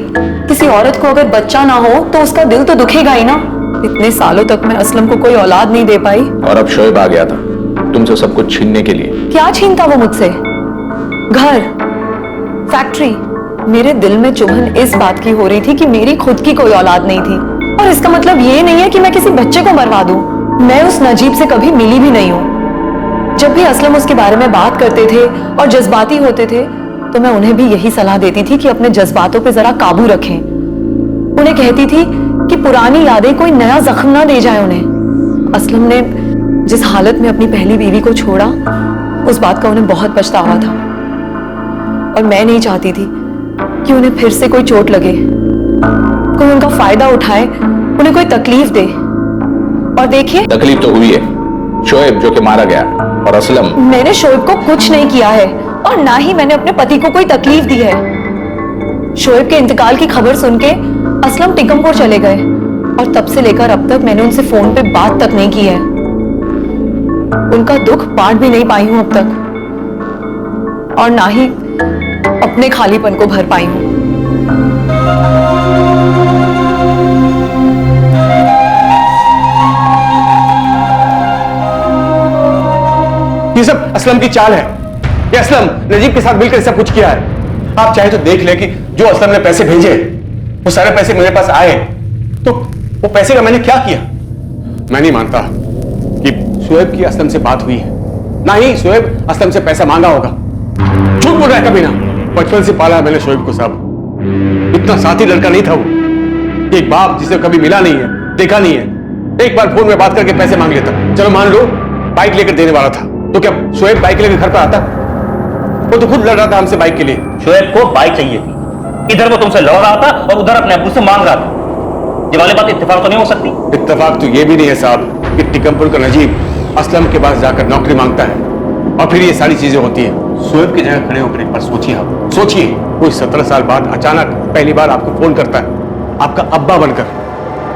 किसी औरत को अगर बच्चा ना हो तो उसका दिल तो दुखेगा ही ना। इतने सालों तक मैं असलम को कोई औलाद नहीं दे पाई। और अब शोएब आ गया था तुमसे सब कुछ छीनने के लिए। क्या छीनता वो मुझसे? घर, फैक्ट्री। मेरे दिल में चुभन इस बात की हो रही थी कि मेरी खुद की कोई औलाद नहीं थी। और इसका मतलब ये नहीं है कि मैं किसी बच्चे को मरवा दूं। मैं उस नजीब से कभी मिली भी नहीं हूं। जब भी असलम उसके बारे में बात करते थे और जज्बाती होते थे तो मैं उन्हें भी यही सलाह देती थी कि अपने जज्बातों पे जरा काबू रखें। उन्हें कहती थी कि पुरानी यादें कोई नया जख्म ना दे जाए उन्हें। असलम ने जिस हालत में अपनी पहली बीवी को छोड़ा उस बात का उन्हें बहुत पछतावा था और मैं नहीं चाहती थी कि उन्हें फिर से कोई चोट लगे, कोई उनका फायदा उठाए, उन्हें कोई तकलीफ दे। और देखिए, तकलीफ तो हुई है। शोएब जो कि मारा गया और असलम। मैंने शोएब को कुछ नहीं किया है और ना ही मैंने अपने पति को कोई तकलीफ दी है। शोएब के इंतकाल की खबर सुन के असलम टिकमपुर चले गए और तब से लेकर अब तक मैंने उनसे फोन पे बात तक नहीं की है। उनका दुख बांट भी नहीं पाई हूं अब तक और ना ही अपने खालीपन को भर पाई हूं। ये सब असलम की चाल है। ये असलम नजीब के साथ मिलकर सब कुछ किया है। आप चाहे तो देख ले कि जो असलम ने पैसे भेजे वो सारे पैसे मेरे पास आए तो वो पैसे का मैंने क्या किया। मैं नहीं मानता कि शोएब की असलम से बात हुई है, ना ही शोएब असलम से पैसा मांगा होगा। झूठ बोल रहा है कभी ना। बचपन से पाला है मैंने शोएब को साहब। इतना साथी लड़का नहीं था वो। एक बाप जिसे कभी मिला नहीं है, देखा नहीं है, एक बार फोन में बात करके पैसे मांग लेता। चलो मान लो बाइक लेकर देने वाला था तो क्या शोएब बाइक लेकर घर पर आता? वो तो खुद लड़ रहा था हमसे बाइक के लिए। शोएब को बाइक चाहिए थी, इधर वो तुमसे लड़ रहा था और उधर अपने अब्बू से मांग रहा था। ये वाली बात इत्तेफाक तो नहीं हो सकती। इत्तेफाक तो ये भी नहीं है साहब कि टिकमपुर का नजीब असलम के पास जाकर नौकरी मांगता है और फिर ये सारी चीजें होती है। शोएब की जगह खड़े होकर एक बार सोचिए आप। सोचिए कोई 17 साल बाद अचानक पहली बार आपको फोन करता है आपका अब्बा बनकर।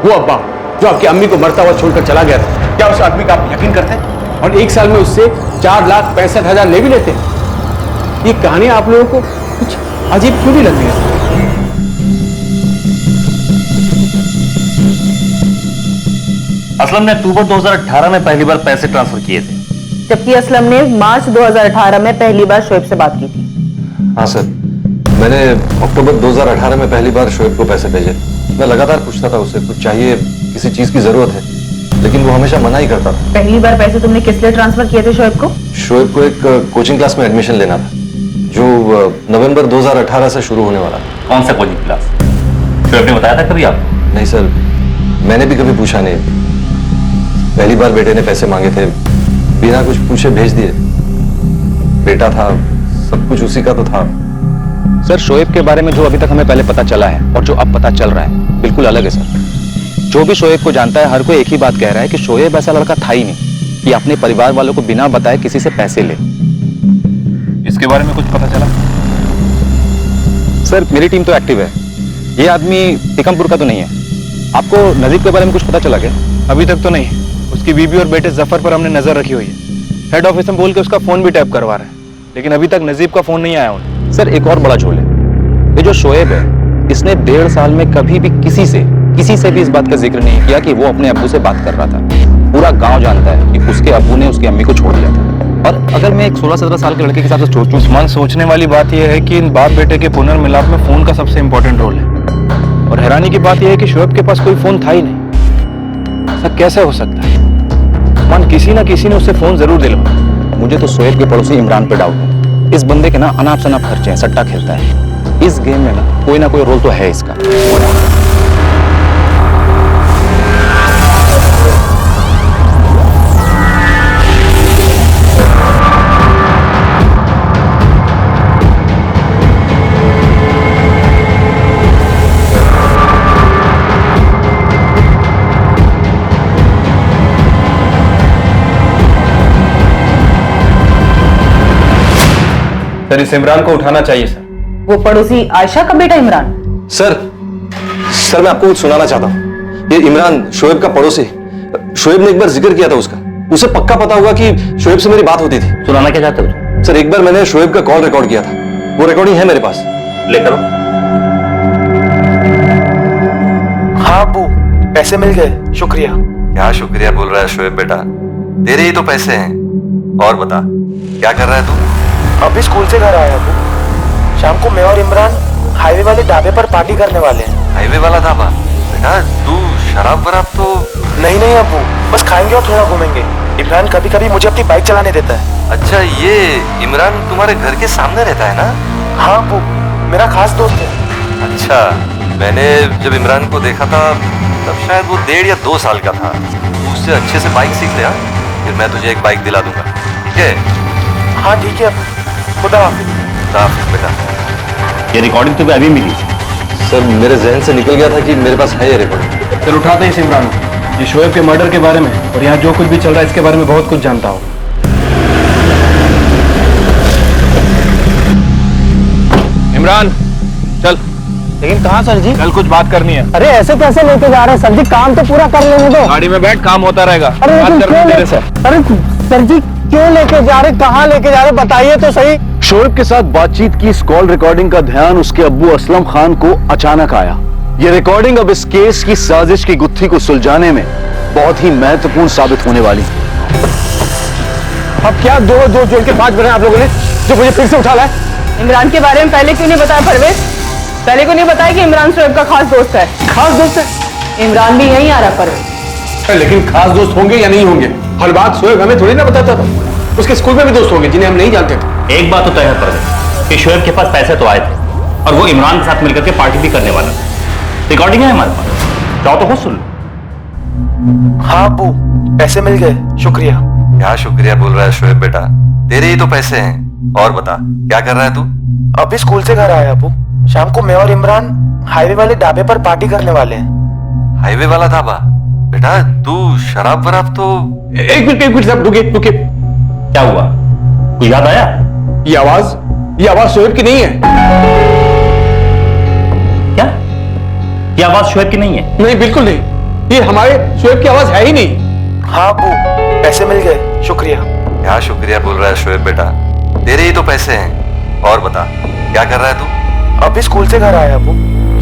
वो अब्बा जो आपकी अम्मी को मरता हुआ छोड़कर चला गया था। क्या उस आदमी का आप यकीन करते हैं? और एक साल में उससे 4,65,000 ले भी लेते हैं। ये कहानी आप लोगों को कुछ अजीब क्यों नहीं लग रही है? असलम ने अक्टूबर 2018 में पहली बार पैसे ट्रांसफर किए थे, जबकि असलम ने मार्च 2018 में पहली बार शोएब से बात की थी। हाँ सर, मैंने अक्टूबर 2018 में पहली बार शोएब को पैसे भेजे। मैं लगातार पूछता था उससे कुछ चाहिए, किसी चीज की जरूरत है, लेकिन वो हमेशा मना ही करता था। पहली बार पैसे तुमने किस लिए ट्रांसफर किए थे शोएब को? शोएब को एक कोचिंग क्लास में एडमिशन लेना था जो नवंबर 2018 से शुरू होने वाला। कौन सा कोचिंग क्लास? शोएब ने बताया था कभी आपको? नहीं सर, मैंने भी कभी पूछा नहीं। पहली बार बेटे ने पैसे मांगे थे, बिना कुछ पूछे भेज दिए। बेटा था, सब कुछ उसी का तो था। सर, शोएब के बारे में जो अभी तक हमें पहले पता चला है और जो अब पता चल रहा है बिल्कुल अलग है सर। जो भी शोएब को जानता है हर कोई एक ही बात कह रहा है कि शोएब ऐसा लड़का था ही नहीं कि अपने परिवार वालों को बिना बताए किसी से पैसे ले। इसके बारे में कुछ पता चला? सर, मेरी टीम तो एक्टिव है। ये आदमी टिकमपुर का तो नहीं है। आपको नजीब के बारे में कुछ पता चला क्या? अभी तक तो नहीं। उसकी बीबी और बेटे जफर पर हमने नजर रखी हुई है। हेड ऑफिस में बोल के उसका फोन भी टैप करवा रहे हैं, लेकिन अभी तक नजीब का फोन नहीं आया उन्हें। सर, एक और बड़ा झोल है। ये जो शोएब है, इसने 1.5 साल में कभी भी किसी से भी इस बात का जिक्र नहीं किया कि वो अपने अब्बू से बात कर रहा था। पूरा गांव जानता है कि उसके अब्बू ने उसकी अम्मी को छोड़ दिया था। और अगर मैं एक 16-17 साल के लड़के के हिसाब से सोचूं, मन सोचने वाली बात यह है कि इन बाप बेटे के पुनर्मिलाप में फोन का सबसे इंपॉर्टेंट रोल है। और हैरानी की बात यह है कि शोएब के पास कोई फोन था ही नहीं। ऐसा कैसे हो सकता है? मन किसी ना किसी ने उससे फोन जरूर दिलवाया। मुझे तो शोएब के पड़ोसी इमरान पे डाउट है। इस बंदे के ना अनाप शनाप खर्चे हैं, सट्टा खेलता है। इस गेम में ना कोई रोल तो है इसका। सर, इस इमरान को उठाना चाहिए सर। वो पड़ोसी आयशा का बेटा इमरान? सर मैं आपको कुछ सुनाना चाहता हूँ। ये इमरान शोएब का पड़ोसी। शोएब ने एक बार जिक्र किया था उसका। उसे पक्का पता होगा कि शोएब से मेरी बात होती थी। सुनाना क्या चाहते हो? सर एक बार मैंने शोएब का कॉल रिकॉर्ड किया था, वो रिकॉर्डिंग है मेरे पास। लेकर हाँ अबू, पैसे मिल गए, शुक्रिया। क्या शुक्रिया बोल रहा है शोएब बेटा, तेरे ही तो पैसे हैं। और बता क्या कर रहा है तू? अभी स्कूल से घर आया अबू। शाम को मैं और इमरान हाईवे वाले ढाबे पर पार्टी करने वाले हैं। हाईवे वाला ढाबा? बेटा तू शराब वराब तो नहीं अबू, बस खाएंगे और थोड़ा घूमेंगे। इमरान कभी कभी मुझे अपनी बाइक चलाने देता है। अच्छा, ये इमरान तुम्हारे घर के सामने रहता है ना? हाँ अबू, मेरा खास दोस्त है। अच्छा, मैंने जब इमरान को देखा था तब शायद वो 1.5 या 2 साल का था। उससे अच्छे से बाइक सीख लिया, फिर मैं तुझे एक बाइक दिला दूंगा, ठीक है? हाँ ठीक है अबू, खुदा हाफिज बेटा। ये रिकॉर्डिंग तुम्हें अभी मिली? सर मेरे जहन से निकल गया था कि मेरे पास है ये रिकॉर्डिंग। चल उठाते हैं इस इमरान को। ये शोएब के मर्डर के बारे में और यहाँ जो कुछ भी चल रहा है इसके बारे में बहुत कुछ जानता हूँ। इमरान चल। लेकिन कहाँ सर जी? कल कुछ बात करनी है। अरे ऐसे कैसे लेके जा रहे हैं सर जी? काम तो पूरा कर लेने दो। गाड़ी में बैठ, काम होता रहेगा। अरे बात करनी तेरे से। अरे सर जी क्यों लेके जा रहे, कहाँ लेके जा रहे, बताइए तो सही। शोएब के साथ बातचीत की इस कॉल रिकॉर्डिंग का ध्यान उसके अब्बू असलम खान को अचानक आया। ये रिकॉर्डिंग अब इस केस की साजिश की गुत्थी को सुलझाने में बहुत ही महत्वपूर्ण साबित होने वाली। अब क्या दो जोड़ के 5 बने आप लोगों ने जो मुझे फिर से उठा लाए? इमरान के बारे में पहले क्यों नहीं बताया परवेज? पहले क्यों नहीं बताया कि इमरान शोएब का खास दोस्त है? खास दोस्त है? इमरान भी यहीं आ रहा परवेज। लेकिन खास दोस्त होंगे या नहीं होंगे, हर बात शोएब हमें थोड़ी ना बताता था। उसके स्कूल में भी दोस्त होंगे जिन्हें हम नहीं जानते थे। एक बात तो तय है परवेज कि शोएब के पास पैसे तो आए थे और वो इमरान के साथ मिलकर के पार्टी भी करने वाला था। रिकॉर्डिंग है हमारे पास, चाहो तो खुद सुन लो। हाँ अबू, पैसे मिल गए, शुक्रिया। क्या शुक्रिया बोल रहा है शोएब बेटा, तेरे ही तो पैसे हैं। और बता क्या कर रहा है तू? अभी स्कूल से घर आया अबू। शाम को मैं और इमरान हाईवे वाले ढाबे पर पार्टी करने वाले हैं। हाईवे वाला ढाबा? बेटा तू शराब वराब तो एक मिनट साहब, रुकिए। क्या हुआ, कुछ याद आया? ये आवाज शोएब की नहीं है। क्या ये आवाज शोएब की नहीं है? नहीं, बिल्कुल नहीं, ये हमारे शोएब की आवाज है ही नहीं। हाँ अबू, पैसे मिल गए, शुक्रिया। क्या शुक्रिया बोल रहा है शोएब बेटा, तेरे ही तो पैसे हैं। और बता क्या कर रहा है तू? अभी स्कूल से घर आया अबू।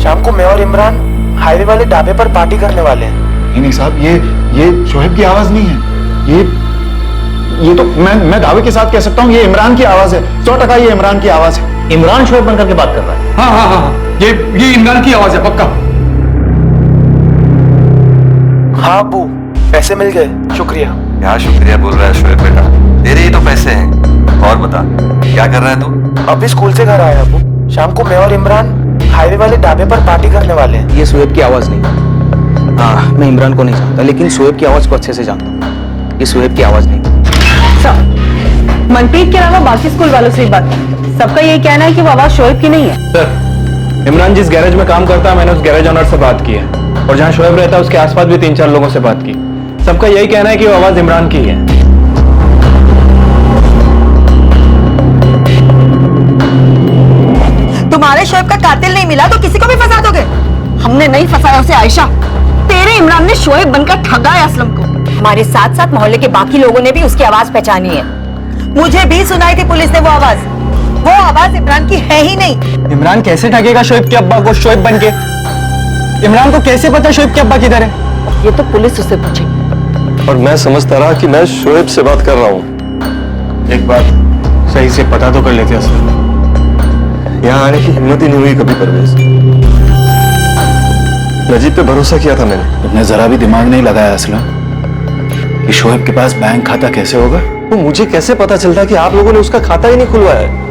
शाम को मैं और इमरान हाईवे वाले ढाबे पर पार्टी करने वाले हैं। नहीं साहब, ये शोएब की आवाज नहीं है। ये तो मैं दावे के साथ कह सकता हूँ ये इमरान की आवाज है। 100% ये इमरान की आवाज है। इमरान शोएब बनकर के बात कर रहा है? हाँ, ये इमरान की आवाज है पक्का। हाँ अबू, पैसे मिल गए, शुक्रिया। क्या शुक्रिया बोल रहा है शोएब बेटा, तेरे ही तो पैसे हैं। और बता क्या कर रहा है तू? अभी स्कूल से घर आया अबू। शाम को मैं और इमरान हाईवे वाले ढाबे पर पार्टी करने वाले हैं। ये शोएब की आवाज नहीं। हाँ, मैं इमरान को नहीं जानता लेकिन शोएब की आवाज को अच्छे से जानता हूँ। ये शोएब की आवाज नहीं। मनप्रीत के अलावा बाकी स्कूल वालों से बात की, सबका यही कहना है कि वो आवाज शोएब की नहीं है। सर इमरान जिस गैरेज में काम करता है मैंने उस गैरेज ओनर से बात की है और जहाँ शोएब रहता है उसके आसपास भी 3-4 लोगों से बात की। सबका यही कहना है कि वो आवाज इमरान की है। तुम्हारे शोएब का कातिल नहीं मिला तो किसी को भी फंसा दोगे? हमने नहीं फंसाया उसे आयशा, तेरे इमरान ने शोएब बनकर ठगा है असलम को। हमारे साथ साथ मोहल्ले के बाकी लोगों ने भी उसकी आवाज पहचानी है। मुझे भी सुनाई थी पुलिस ने वो आवाज इमरान की है ही नहीं। इमरान कैसे ठगेगा शोएब के अब्बा को शोएब बनके? इमरान को कैसे पता शोएब के अब्बा किधर है? ये तो पुलिस उससे पूछेगी। और मैं समझता रहा कि मैं शोएब से बात कर रहा हूँ। एक बार सही से पता तो कर लेते असलम। यहाँ आने की हिम्मत ही नहीं हुई कभी परवेज। नजीब पे भरोसा किया था मैंने। तुमने जरा भी दिमाग नहीं लगाया असलम कि शोएब के पास बैंक खाता कैसे होगा? तो मुझे कैसे पता चलता कि आप लोगों ने उसका खाता ही नहीं खुलवाया है?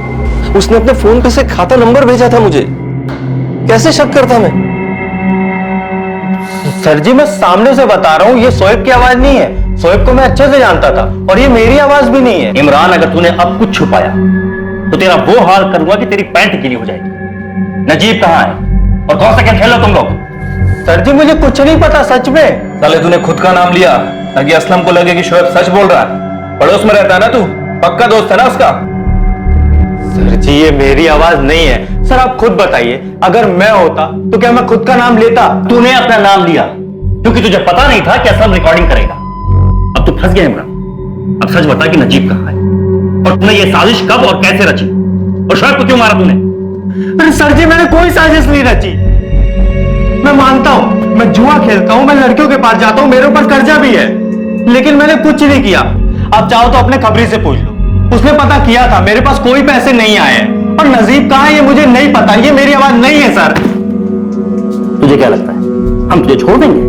उसने अपने फोन पे से खाता नंबर भेजा था मुझे, कैसे शक करता मैं? सर जी मैं सामने से बता रहा हूँ ये शोएब की आवाज नहीं है। शोएब को मैं अच्छे से जानता था और ये मेरी आवाज भी नहीं है। इमरान अगर तूने अब कुछ छुपाया तो तेरा वो हाल करूंगा कि तेरी पैंट गीली हो जाएगी। नजीब कहाँ है और कौन सा क्या खेलो तुम लोग? सर जी मुझे कुछ नहीं पता सच में। साले तूने खुद का नाम लिया ताकि असलम को लगे कि शोएब सच बोल रहा है। पड़ोस में रहता है ना तू, पक्का दोस्त है ना उसका? सर जी ये मेरी आवाज नहीं है। सर आप खुद बताइए, अगर मैं होता तो क्या मैं खुद का नाम लेता? तूने अपना नाम लिया क्योंकि तुझे पता नहीं था कि असलम रिकॉर्डिंग करेगा। अब तू फंस गया इमरान। अब सच बता कि नजीब कहाँ है और तूने ये साजिश कब और कैसे रची और शोएब को क्यों मारा तूने? अरे सर जी, मैंने कोई साजिश नहीं रची। मैं मानता हूं मैं जुआ खेलता हूं, मैं लड़कियों के पास जाता हूं, मेरे ऊपर कर्जा भी है, लेकिन मैंने कुछ नहीं किया। आप चाहो तो अपने खबरी से पूछ लो, उसने पता किया था, मेरे पास कोई पैसे नहीं आए। और नजीब कहाँ है ये मुझे नहीं पता, ये मेरी आवाज नहीं है सर। तुझे क्या लगता है हम तुझे छोड़ देंगे?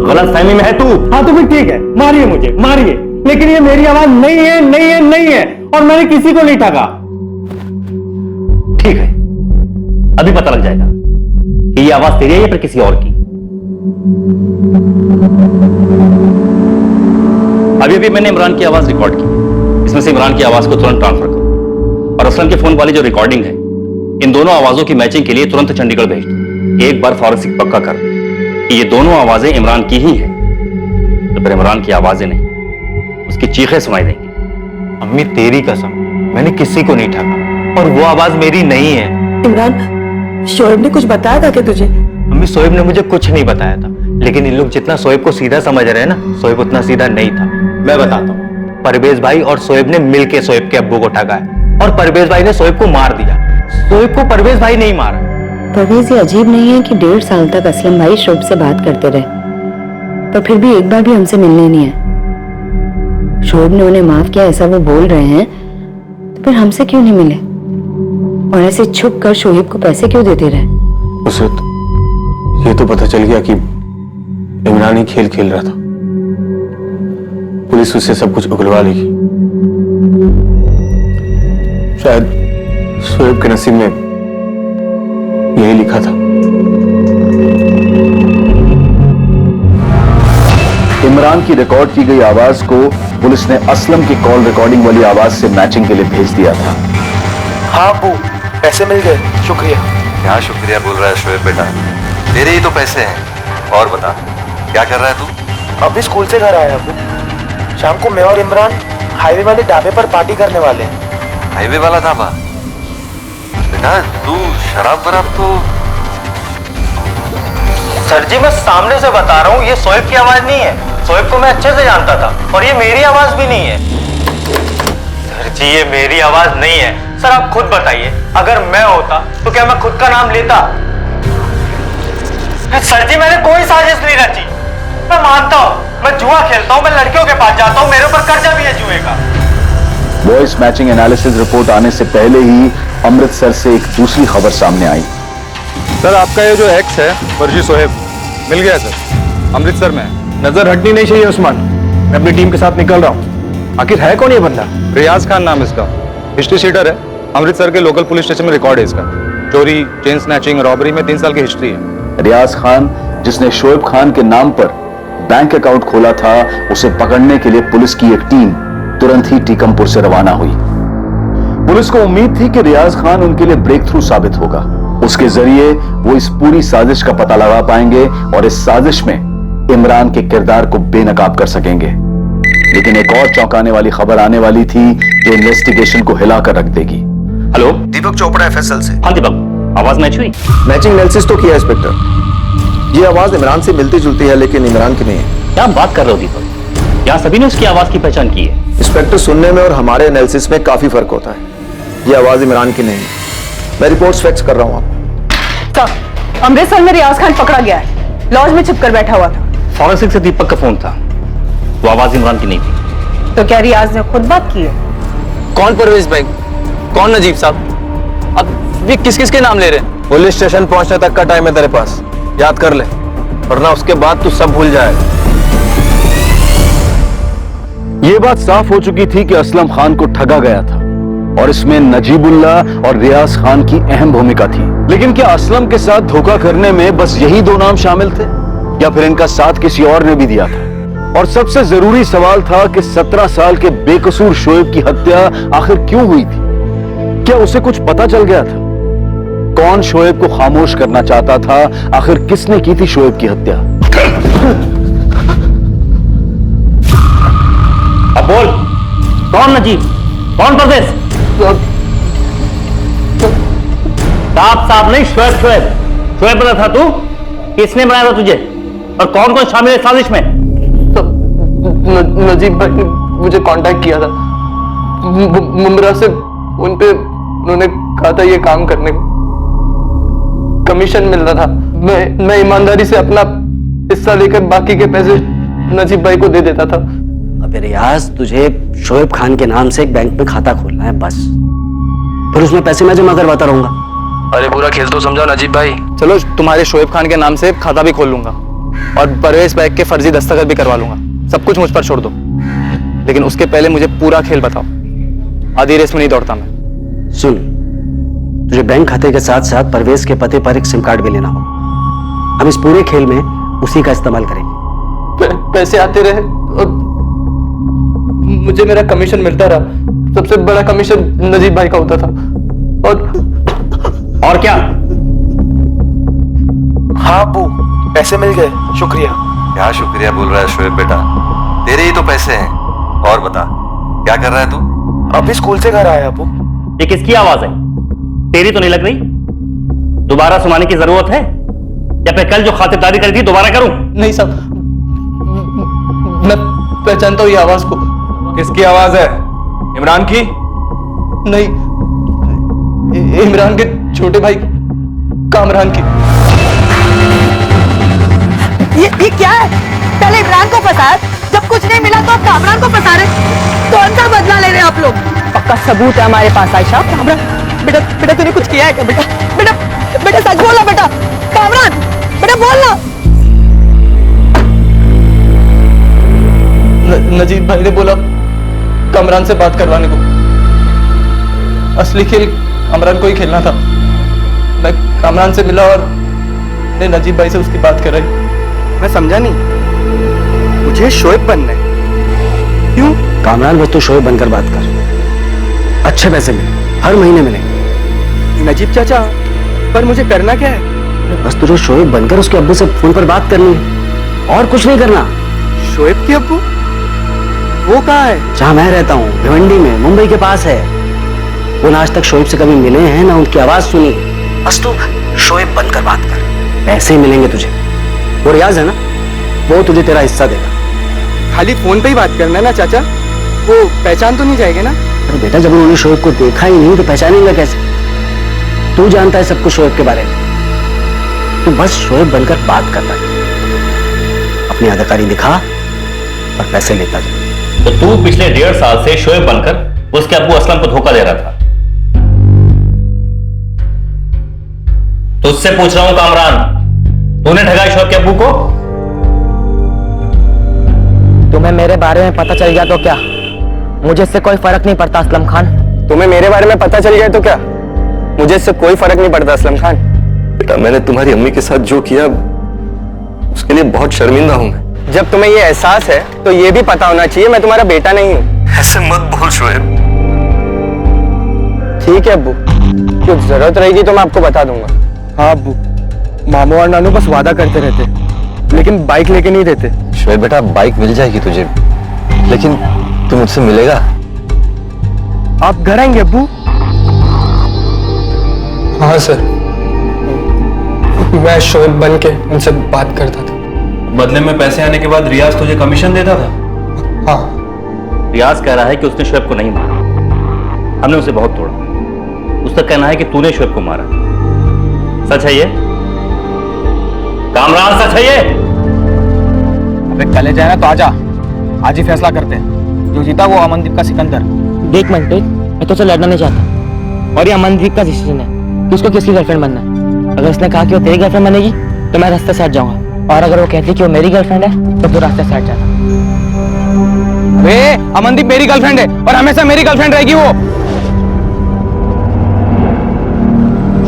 गलत फहमी में है तू। हाँ तो फिर ठीक है, मारिए मुझे मारिए, लेकिन ये मेरी आवाज नहीं है, नहीं है, नहीं है, और मैंने किसी को नहीं ठगा। ठीक है, अभी पता लग जाएगा कि ये आवाज तेरी है या फिर किसी और की। अभी अभी मैंने इमरान की आवाज रिकॉर्ड की, इसमें से इमरान की आवाज को तुरंत ट्रांसफर करो और असलम के फोन वाली जो रिकॉर्डिंग है, इन दोनों आवाजों की मैचिंग के लिए तुरंत चंडीगढ़ भेज दो। एक बार फॉरेंसिक पक्का कर दे कि ये दोनों आवाजें इमरान की ही हैं, तो फिर इमरान की आवाजें नहीं, उसकी चीखें सुनाई देंगी। अम्मी तेरी कसम, मैंने किसी को नहीं ठगा और वो आवाज मेरी नहीं है। इमरान, शोएब ने कुछ बताया था क्या तुझे? अम्मी, शोएब ने मुझे कुछ नहीं बताया था, लेकिन इन लोग जितना शोएब को सीधा समझ रहे हैं ना, शोएब उतना सीधा नहीं था। मैं बताता हूँ, परवेज भाई और शोएब ने मिलकर शोएब के अब्बू को ठगा है और परवेज भाई ने शोएब को मार दिया। शोएब को परवेज भाई नहीं मारा। परवेज, ये अजीब नहीं है कि 1.5 साल तक असलम भाई शोएब से बात करते रहे, पर फिर भी एक बार भी हमसे मिलने नहीं आए। शोएब ने उन्हें माफ किया ऐसा वो बोल रहे हैं, तो फिर हमसे क्यों नहीं मिले और ऐसे छुप कर शोएब को पैसे क्यों देते रहे? नुसरत, ये तो पता चल गया कि इमरान ही खेल खेल रहा था। पुलिस उससे सब कुछ उगलवा लेगी। शायद शोएब के नसीब में यही लिखा था। इमरान की रिकॉर्ड की गई आवाज को पुलिस ने असलम की कॉल रिकॉर्डिंग वाली आवाज से मैचिंग के लिए भेज दिया था। हाँ अब्बू, पैसे मिल गए, शुक्रिया। क्या शुक्रिया बोल रहा है शोएब बेटा, तेरे ही तो पैसे हैं। और बता, क्या कर रहा है तू? अभी स्कूल से घर आया अब्बू। शाम को मैं और इमरान हाईवे वाले ढाबे पर पार्टी करने वाले हैं। हाईवे वाला ढाबा? बेटा तू शराब वराब तो। सर जी, मैं सामने से बता रहा हूँ, ये शोएब की आवाज नहीं है। शोएब को मैं अच्छे से जानता था और ये मेरी आवाज भी नहीं है। सर जी, ये मेरी आवाज नहीं है। सर आप खुद बताइए, अगर मैं होता तो क्या मैं खुद का नाम लेता? सर जी, मैंने कोई साजिश नहीं रची। मैं मानता हूँ मैं जुआ खेलता हूँ, मैं लड़कियों के पास जाता हूँ, मेरे ऊपर कर्जा भी है जुए का। वॉइस मैचिंग एनालिसिस रिपोर्ट आने से पहले ही अमृतसर से एक दूसरी खबर सामने आई। सर, आपका ये जो एक्स है फर्जी शोएब मिल गया सर, अमृतसर में। नजर हटनी नहीं चाहिए उस्मान, मैं अपनी टीम के साथ निकल रहा हूँ। आखिर है कौन ये बंदा? रियाज खान नाम इसका, हिस्ट्री शीटर है, अमृतसर के लोकल पुलिस स्टेशन में रिकॉर्ड है इसका। चोरी, चेन स्नैचिंग, रॉबरी में 3 साल की हिस्ट्री है। रियाज खान, जिसने शोएब खान के नाम पर बैंक अकाउंट खोला था, उसे पकड़ने के लिए पुलिस की एक टीम तुरंत ही टीकमपुर से रवाना हुई। पुलिस को उम्मीद थी कि रियाज खान उनके लिए ब्रेक थ्रू साबित होगा। उसके जरिए वो इस पूरी साजिश का पता लगा पाएंगे और इस साजिश में इमरान के किरदार को बेनकाब कर सकेंगे। लेकिन एक और चौंकाने वाली खबर आने वाली थी जो इन्वेस्टिगेशन को हिलाकर रख देगी। हेलो, दीपक चोपड़ा FSL से। हाँ दीपक, आवाज मैच हुई? मैचिंग एनालिसिस तो किया इंस्पेक्टर। ये आवाज इमरान से मिलती जुलती है, लेकिन इमरान की नहीं है। क्या बात कर रहे हो दीपक? यहाँ सभी ने उसकी आवाज की पहचान की है। इंस्पेक्टर, सुनने में और हमारे एनालिसिस में काफी फर्क होता है। ये आवाज इमरान की नहीं है। मैं रिपोर्ट्स फैक्स कर रहा हूँ आपको। सर, अमृतसर में रियाज खान पकड़ा गया है, लॉज में छिपकर बैठा हुआ था। फॉरेंसिक से दीपक का फोन था, वो आवाज इमरान की नहीं थी। तो क्या रियाज ने खुद बात की है? कौन परवेज भाई, कौन नजीब साहब? अब ये किस किस के नाम ले रहे हैं? पुलिस स्टेशन पहुंचने तक का टाइम है तेरे पास, याद कर ले, वरना उसके बाद तू सब भूल जाएगा। यह बात साफ हो चुकी थी कि असलम खान को ठगा गया था और इसमें नजीबुल्लाह और रियाज खान की अहम भूमिका थी। लेकिन क्या असलम के साथ धोखा करने में बस यही 2 नाम शामिल थे या फिर इनका साथ किसी और ने भी दिया था? और सबसे जरूरी सवाल था कि 17 साल के बेकसूर शोएब की हत्या आखिर क्यों हुई थी? क्या उसे कुछ पता चल गया था? कौन शोएब को खामोश करना चाहता था? आखिर किसने की थी शोएब की हत्या? अब बोल, कौन नजीब, कौन परवेज? साफ नहीं, शोएब शोएब बना था तू? किसने बनाया था तुझे और कौन कौन शामिल है साजिश में? नजीब भाई मुझे कांटेक्ट किया था मुंब्रा से। उन पे उन्होंने कहा था ये काम करने को कमीशन मिल रहा था। मैं ईमानदारी से अपना हिस्सा लेकर बाकी के पैसे नजीब भाई को दे देता था। अबे रियाज, तुझे शोएब खान के नाम से एक बैंक में खाता खोलना है बस, फिर उसमें पैसे मैं जमा करवाता रहूंगा। अरे पूरा खेल तो समझाओ नजीब भाई। चलो तुम्हारे शोएब खान के नाम से खाता भी खोल लूंगा और परवेज बैग के फर्जी दस्तखत भी करवा लूंगा। सब कुछ मुझ पर छोड़ दो, लेकिन उसके पहले मुझे पूरा खेल बताओ। आधी रेस में नहीं दौड़ता मैं। सुन, तुझे बैंक खाते के साथ साथ परवेज के पते पर एक सिम कार्ड भी लेना होगा। हम इस पूरे खेल में उसी का इस्तेमाल करेंगे। पैसे आते रहे और मुझे मेरा कमीशन मिलता रहा। सबसे बड़ा कमीशन नजीब भाई का होता था। और क्या? हाँ अबू, पैसे मिल गए, शुक्रिया। क्या शुक्रिया बोल रहा है शोएब बेटा, तेरे ही तो पैसे हैं। और बता क्या कर रहा है तू? अभी स्कूल से घर आया अबू। ये किसकी आवाज है? तेरी तो नहीं लग रही। दोबारा सुनाने की जरूरत है या फिर कल जो खातिरदारी करी थी दोबारा करूं? नहीं साहब, मैं पहचानता हूं ये आवाज को। किसकी आवाज है? इमरान की? नहीं, इमरान के छोटे भाई कामरान की। ये क्या है? पहले इमरान को फंसाया, जब कुछ नहीं मिला तो अब कामरान को फंसा रहे। कौन सा बदला ले रहे हैं आप लोग? पक्का सबूत है हमारे पास आयशा। कामरान, बेटा बेटा तूने कुछ किया है क्या? बेटा बेटा बेटा सच बोला बेटा। कामरान बेटा बोलना। नजीब भाई ने बोला कामरान से बात करवाने को। असली खेल कामरान को ही खेलना था। मैं कामरान से मिला और ने नजीब भाई से उसकी बात कर रही। मैं समझा नहीं, मुझे शोएब बनना है। क्यों? कामरान, बस तू शोएब बनकर बात कर। अच्छे पैसे मिले, हर महीने मिलेंगे। नजीब चाचा, पर मुझे करना क्या है? बस तुझे शोएब बनकर उसके अब्बू से फोन पर बात करनी है और कुछ नहीं करना। शोएब के अब्बू? वो कहाँ है? जहां मैं रहता हूँ, भिवंडी में, मुंबई के पास है। वो ना आज तक शोएब से कभी मिले हैं ना उनकी आवाज सुनी। बस तू शोएब बनकर बात कर, पैसे मिलेंगे तुझे। वो रियाज है ना, वो तुझे तेरा हिस्सा देगा। खाली फोन पे ही बात करना है ना चाचा? वो पहचान तो नहीं जाएगा ना? अरे बेटा, जब उन्होंने शोएब को देखा ही नहीं तो पहचानेंगे कैसे? तू जानता है सब कुछ शोएब के बारे में। तू बस शोएब बनकर बात करता है, अपनी अदाकारी दिखा और पैसे लेता जा। तो तू पिछले 1.5 साल से शोएब बनकर उसके अब्बू असलम को धोखा दे रहा था। तुझसे पूछ रहा हूं कामरान, तूने ठगा शोएब के अब्बू को? तुम्हें मेरे बारे में पता चल गया तो क्या? मुझे इससे कोई फर्क नहीं पड़ता असलम खान। तुम्हें मेरे बारे में पता चल गया तो क्या? मुझे इससे कोई फर्क नहीं पड़ता असलम खान। बेटा, मैंने तुम्हारी अम्मी के साथ जो किया उसके लिए बहुत शर्मिंदा हूं मैं। जब तुम्हें ये एहसास है तो ये भी पता होना चाहिए मैं तुम्हारा बेटा नहीं हूँ। ऐसे मत बोल शोएब। ठीक है अब्बू, कुछ जरूरत रहेगी तो मैं आपको बता दूंगा। हाँ अब्बू, मामू और नानू बस वादा करते रहते लेकिन बाइक लेके नहीं देते। शोएब बेटा, बाइक मिल जाएगी तुझे, लेकिन तू मुझसे मिलेगा? आप घर आएंगे अब्बू? हाँ सर, मैं शोएब बन के उनसे बात करता था। बदले में पैसे आने के बाद रियाज तुझे कमीशन देता था? हाँ। रियाज कह रहा है कि उसने शोएब को नहीं मारा, हमने उसे बहुत तोड़ा। उसका कहना है कि तूने शोएब को मारा। सच है ये कामरान? सच है ये? अबे कल जाए ना तो आजा, आज ही फैसला करते हैं। जो जीता वो अमनदीप का सिकंदर। देख मंटे, मैं तो लड़ना नहीं चाहता और ये अमनदीप का डिसीजन है कि उसको किसकी गर्लफ्रेंड बनना है। अगर उसने कहा कि वो तेरी गर्लफ्रेंड बनेगी तो मैं रास्ते से हट जाऊंगा, और अगर वो कहती कि वो मेरी गर्लफ्रेंड है तो तू रास्ते से हट जाना। अरे अमनदीप मेरी गर्लफ्रेंड है और हमेशा मेरी गर्लफ्रेंड रहेगी वो।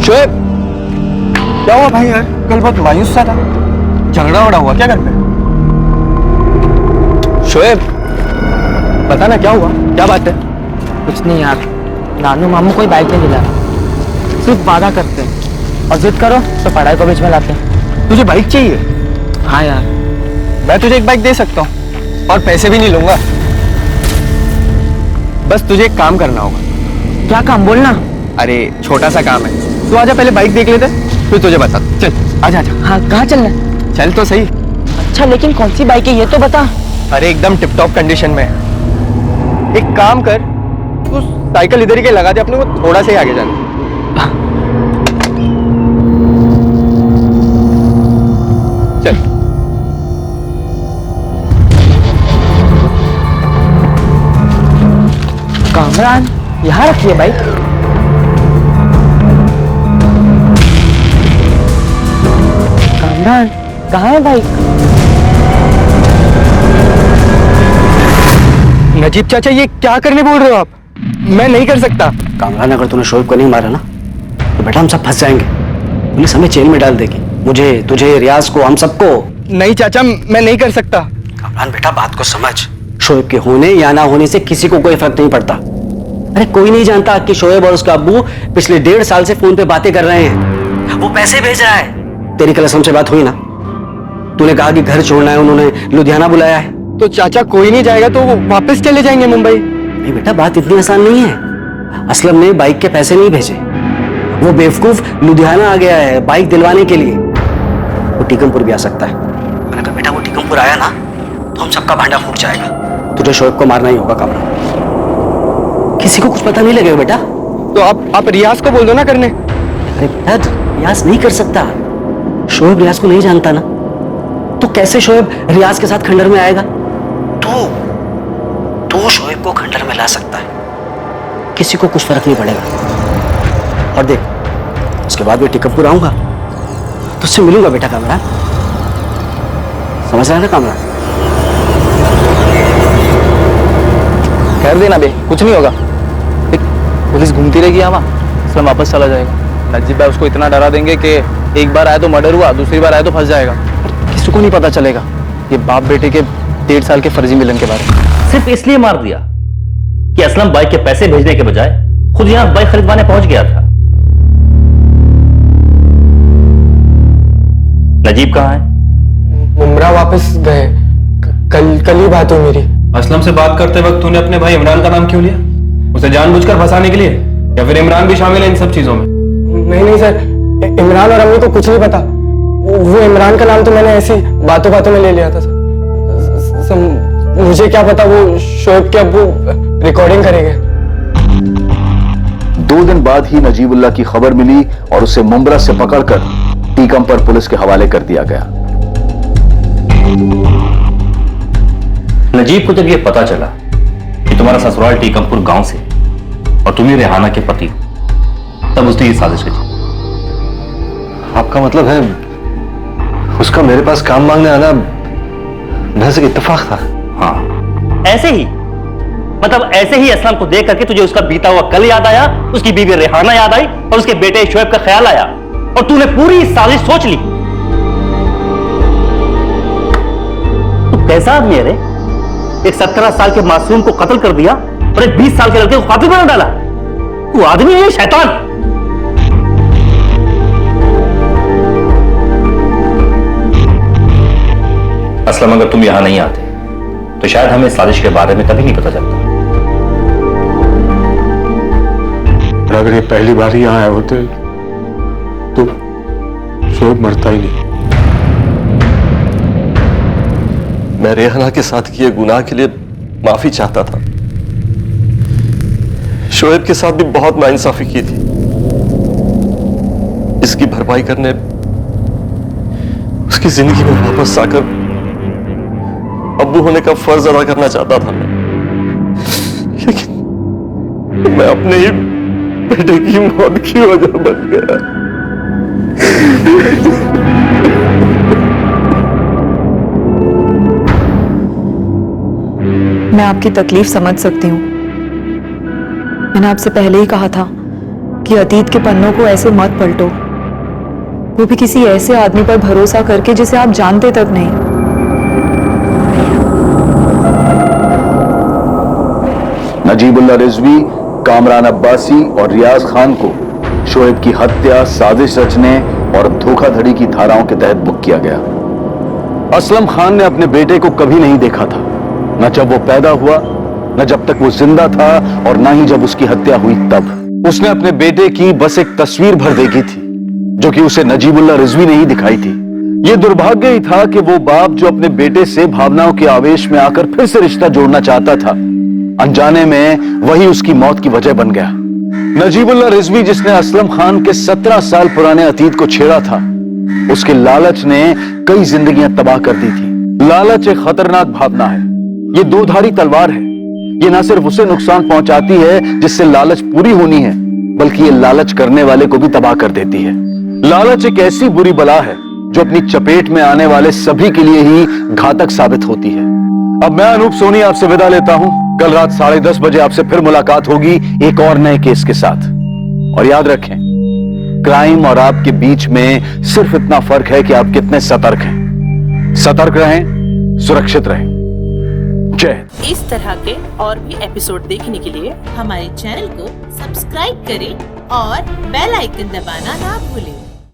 शोएब, क्या हुआ भाई यार? कल बहुत मायूस सा था, झगड़ा वड़ा हुआ क्या घर पे? शोएब बता ना क्या हुआ, क्या बात है? कुछ नहीं यार, नानू मामू कोई बाइक नहीं दिला, सिर्फ वादा करते हैं और जिद करो तो पढ़ाई को बीच में लाते हैं। तुझे बाइक चाहिए? हाँ यार, मैं तुझे एक बाइक दे सकता हूँ और पैसे भी नहीं लूंगा। बस तुझे एक काम करना होगा। क्या काम? बोलना। अरे छोटा सा काम है, तू आजा पहले बाइक देख लेते फिर तुझे बता। चल आजा आजा। हाँ, कहाँ चलना है? चल तो सही। अच्छा, लेकिन कौन सी बाइक है ये तो बता। अरे एकदम टिप टॉप कंडीशन में है, एक काम कर, तू साइकिल इधर ही के लगा दे, अपने को थोड़ा सा ही आगे जाना। चल। कामरान यहाँ रखिए बाइक। कामरान कहाँ है बाइक? नजीब चाचा, ये क्या करने बोल रहे हो आप? मैं नहीं कर सकता। कामरान, अगर तूने शोएब को नहीं मारा ना तो बेटा हम सब फंस जाएंगे। पुलिस हमें जेल में डाल देगी, मुझे, तुझे, रियाज को, हम सबको। नहीं चाचा, मैं नहीं कर सकता। कामरान बेटा, बात को समझ। शोएब के होने या ना होने से किसी को कोई फर्क नहीं पड़ता। अरे कोई नहीं जानता कि शोएब और उसका अब्बू पिछले 1.5 साल से फोन पे बातें कर रहे हैं। वो पैसे भेज रहा है। तेरी कल असलम से बात हुई ना? तूने कहा कि घर छोड़ना है, उन्होंने लुधियाना बुलाया है। तो चाचा कोई नहीं जाएगा तो वो वापस चले जाएंगे मुंबई। नहीं बेटा, बात इतनी आसान नहीं है। असलम ने बाइक के पैसे नहीं भेजे, वो बेवकूफ लुधियाना आ गया है बाइक दिलवाने के लिए। वो टीकमपुर भी आ सकता है। मैंने कहा बेटा, वो टीकमपुर आया ना तो हम सबका भांडा फूट जाएगा। तुझे शोएब को मारना ही होगा कामरान, किसी को कुछ पता नहीं लगेगा बेटा। तो आप रियाज को बोल दो ना करने। अरे बेटा, रियाज नहीं कर सकता। शोएब रियाज को नहीं जानता ना, तो कैसे शोएब रियाज के साथ खंडर में आएगा? तू शोएब को खंडर में ला सकता है, किसी को कुछ फर्क नहीं पड़ेगा। और देख, उसके बाद मैं टीकमपुर आऊंगा तो उससे मिलूंगा बेटा कामरान, समझ रहा है ना कामरान? खैर देना बे, कुछ नहीं होगा। पुलिस घूमती रहेगी यहाँ, असलम वापस चला जाएगा। नजीब भाई उसको इतना डरा देंगे कि एक बार आए तो मर्डर हुआ, दूसरी बार आए तो फंस जाएगा। किसी को नहीं पता चलेगा ये बाप बेटे के 1.5 साल के फर्जी मिलन के बारे में। सिर्फ इसलिए मार दिया कि असलम बाइक के पैसे भेजने के बजाय खुद यहां बाइक खरीदवाने पहुंच गया था। नजीब कहां है? मुमरा वापस गए। कल ही बात हुई मेरी। असलम से बात करते वक्त तूने अपने भाई इमरान का नाम क्यों लिया? उसे जानबूझकर फंसाने के लिए, या फिर इमरान भी शामिल है इन सब चीजों में? नहीं सर, इमरान और अम्मी को कुछ नहीं पता। वो इमरान का नाम तो मैंने ऐसी बातों बातों में ले लिया था सर। मुझे क्या पता वो शोएब के अब्बू रिकॉर्डिंग करेंगे। 2 दिन बाद ही नजीबुल्लाह की खबर मिली और उसे मुंब्रा से पकड़कर टीकमपुर पुलिस के हवाले कर दिया गया। नजीब को जब यह पता चला कि तुम्हारा ससुराल टीकमपुर गांव से और तुम ही रेहाना के पति हो, तब उसने ये साजिश रची। आपका मतलब है उसका मेरे पास काम मांगने आना महज एक इत्तेफाक था? हाँ, ऐसे ही, मतलब ऐसे ही असलम को देख करके तुझे उसका बीता हुआ कल याद आया, उसकी बीवी रेहाना याद आई और उसके बेटे शोएब का ख्याल आया और तूने पूरी साजिश सोच ली। तू कैसा आदमी है रे? एक 17 साल के मासूम को कत्ल कर दिया और एक 20 साल के लड़के को कातिल बना डाला। तू आदमी है या शैतान? असलम, अगर तुम यहां नहीं आते तो शायद हमें साजिश के बारे में कभी नहीं पता चलता। अगर ये पहली बार ही यहाँ आए होते तो शोएब मरता ही नहीं। मैं रेहाना के साथ किए गुनाह के लिए माफी चाहता था। शोएब के साथ भी बहुत नाइंसाफी की थी। इसकी भरपाई करने उसकी जिंदगी में वापस आकर अब्बू होने का फर्ज अदा करना चाहता था मैं, लेकिन मैं अपने ही बेटे की मौत की वजह बन गया। मैं आपकी तकलीफ समझ सकती हूँ। मैंने आपसे पहले ही कहा था कि अतीत के पन्नों को ऐसे मत पलटो, वो भी किसी ऐसे आदमी पर भरोसा करके जिसे आप जानते तक नहीं। नजीबुल्लाह रिजवी, कामरान अब्बासी और रियाज खान को शोएब की हत्या, साजिश रचने और धोखाधड़ी की धाराओं के तहत बुक किया गया। असलम खान ने अपने बेटे को कभी नहीं देखा था, न जब वो पैदा हुआ, न जब तक वो जिंदा था और न ही जब उसकी हत्या हुई तब। उसने अपने बेटे की बस एक तस्वीर भर देखी थी जो कि उसे नजीबुल्लाह रिजवी ने ही दिखाई थी। ये दुर्भाग्य ही था कि वो बाप जो अपने बेटे से भावनाओं के आवेश में आकर फिर से रिश्ता जोड़ना चाहता था, अनजाने में वही उसकी मौत की वजह बन गया। नजीबुल्लाह रिजवी, जिसने असलम खान के 17 साल पुराने अतीत को छेड़ा था, उसके लालच ने कई जिंदगियां तबाह कर दी थी। लालच एक खतरनाक भावना है, ये दोधारी तलवार है। ये ना सिर्फ उसे नुकसान पहुंचाती है जिससे लालच पूरी होनी है, बल्कि ये लालच करने वाले को भी तबाह कर देती है। लालच एक ऐसी बुरी बला है जो अपनी चपेट में आने वाले सभी के लिए ही घातक साबित होती है। अब मैं अनूप सोनी आपसे विदा लेता हूं। कल रात 10:30 बजे आपसे फिर मुलाकात होगी एक और नए केस के साथ। और याद रखें, क्राइम और आपके बीच में सिर्फ इतना फर्क है कि आप कितने सतर्क हैं। सतर्क रहें, सुरक्षित रहें। जय हिंद। इस तरह के और भी एपिसोड देखने के लिए हमारे चैनल को सब्सक्राइब करें और बेल आइकन दबाना ना भूलें।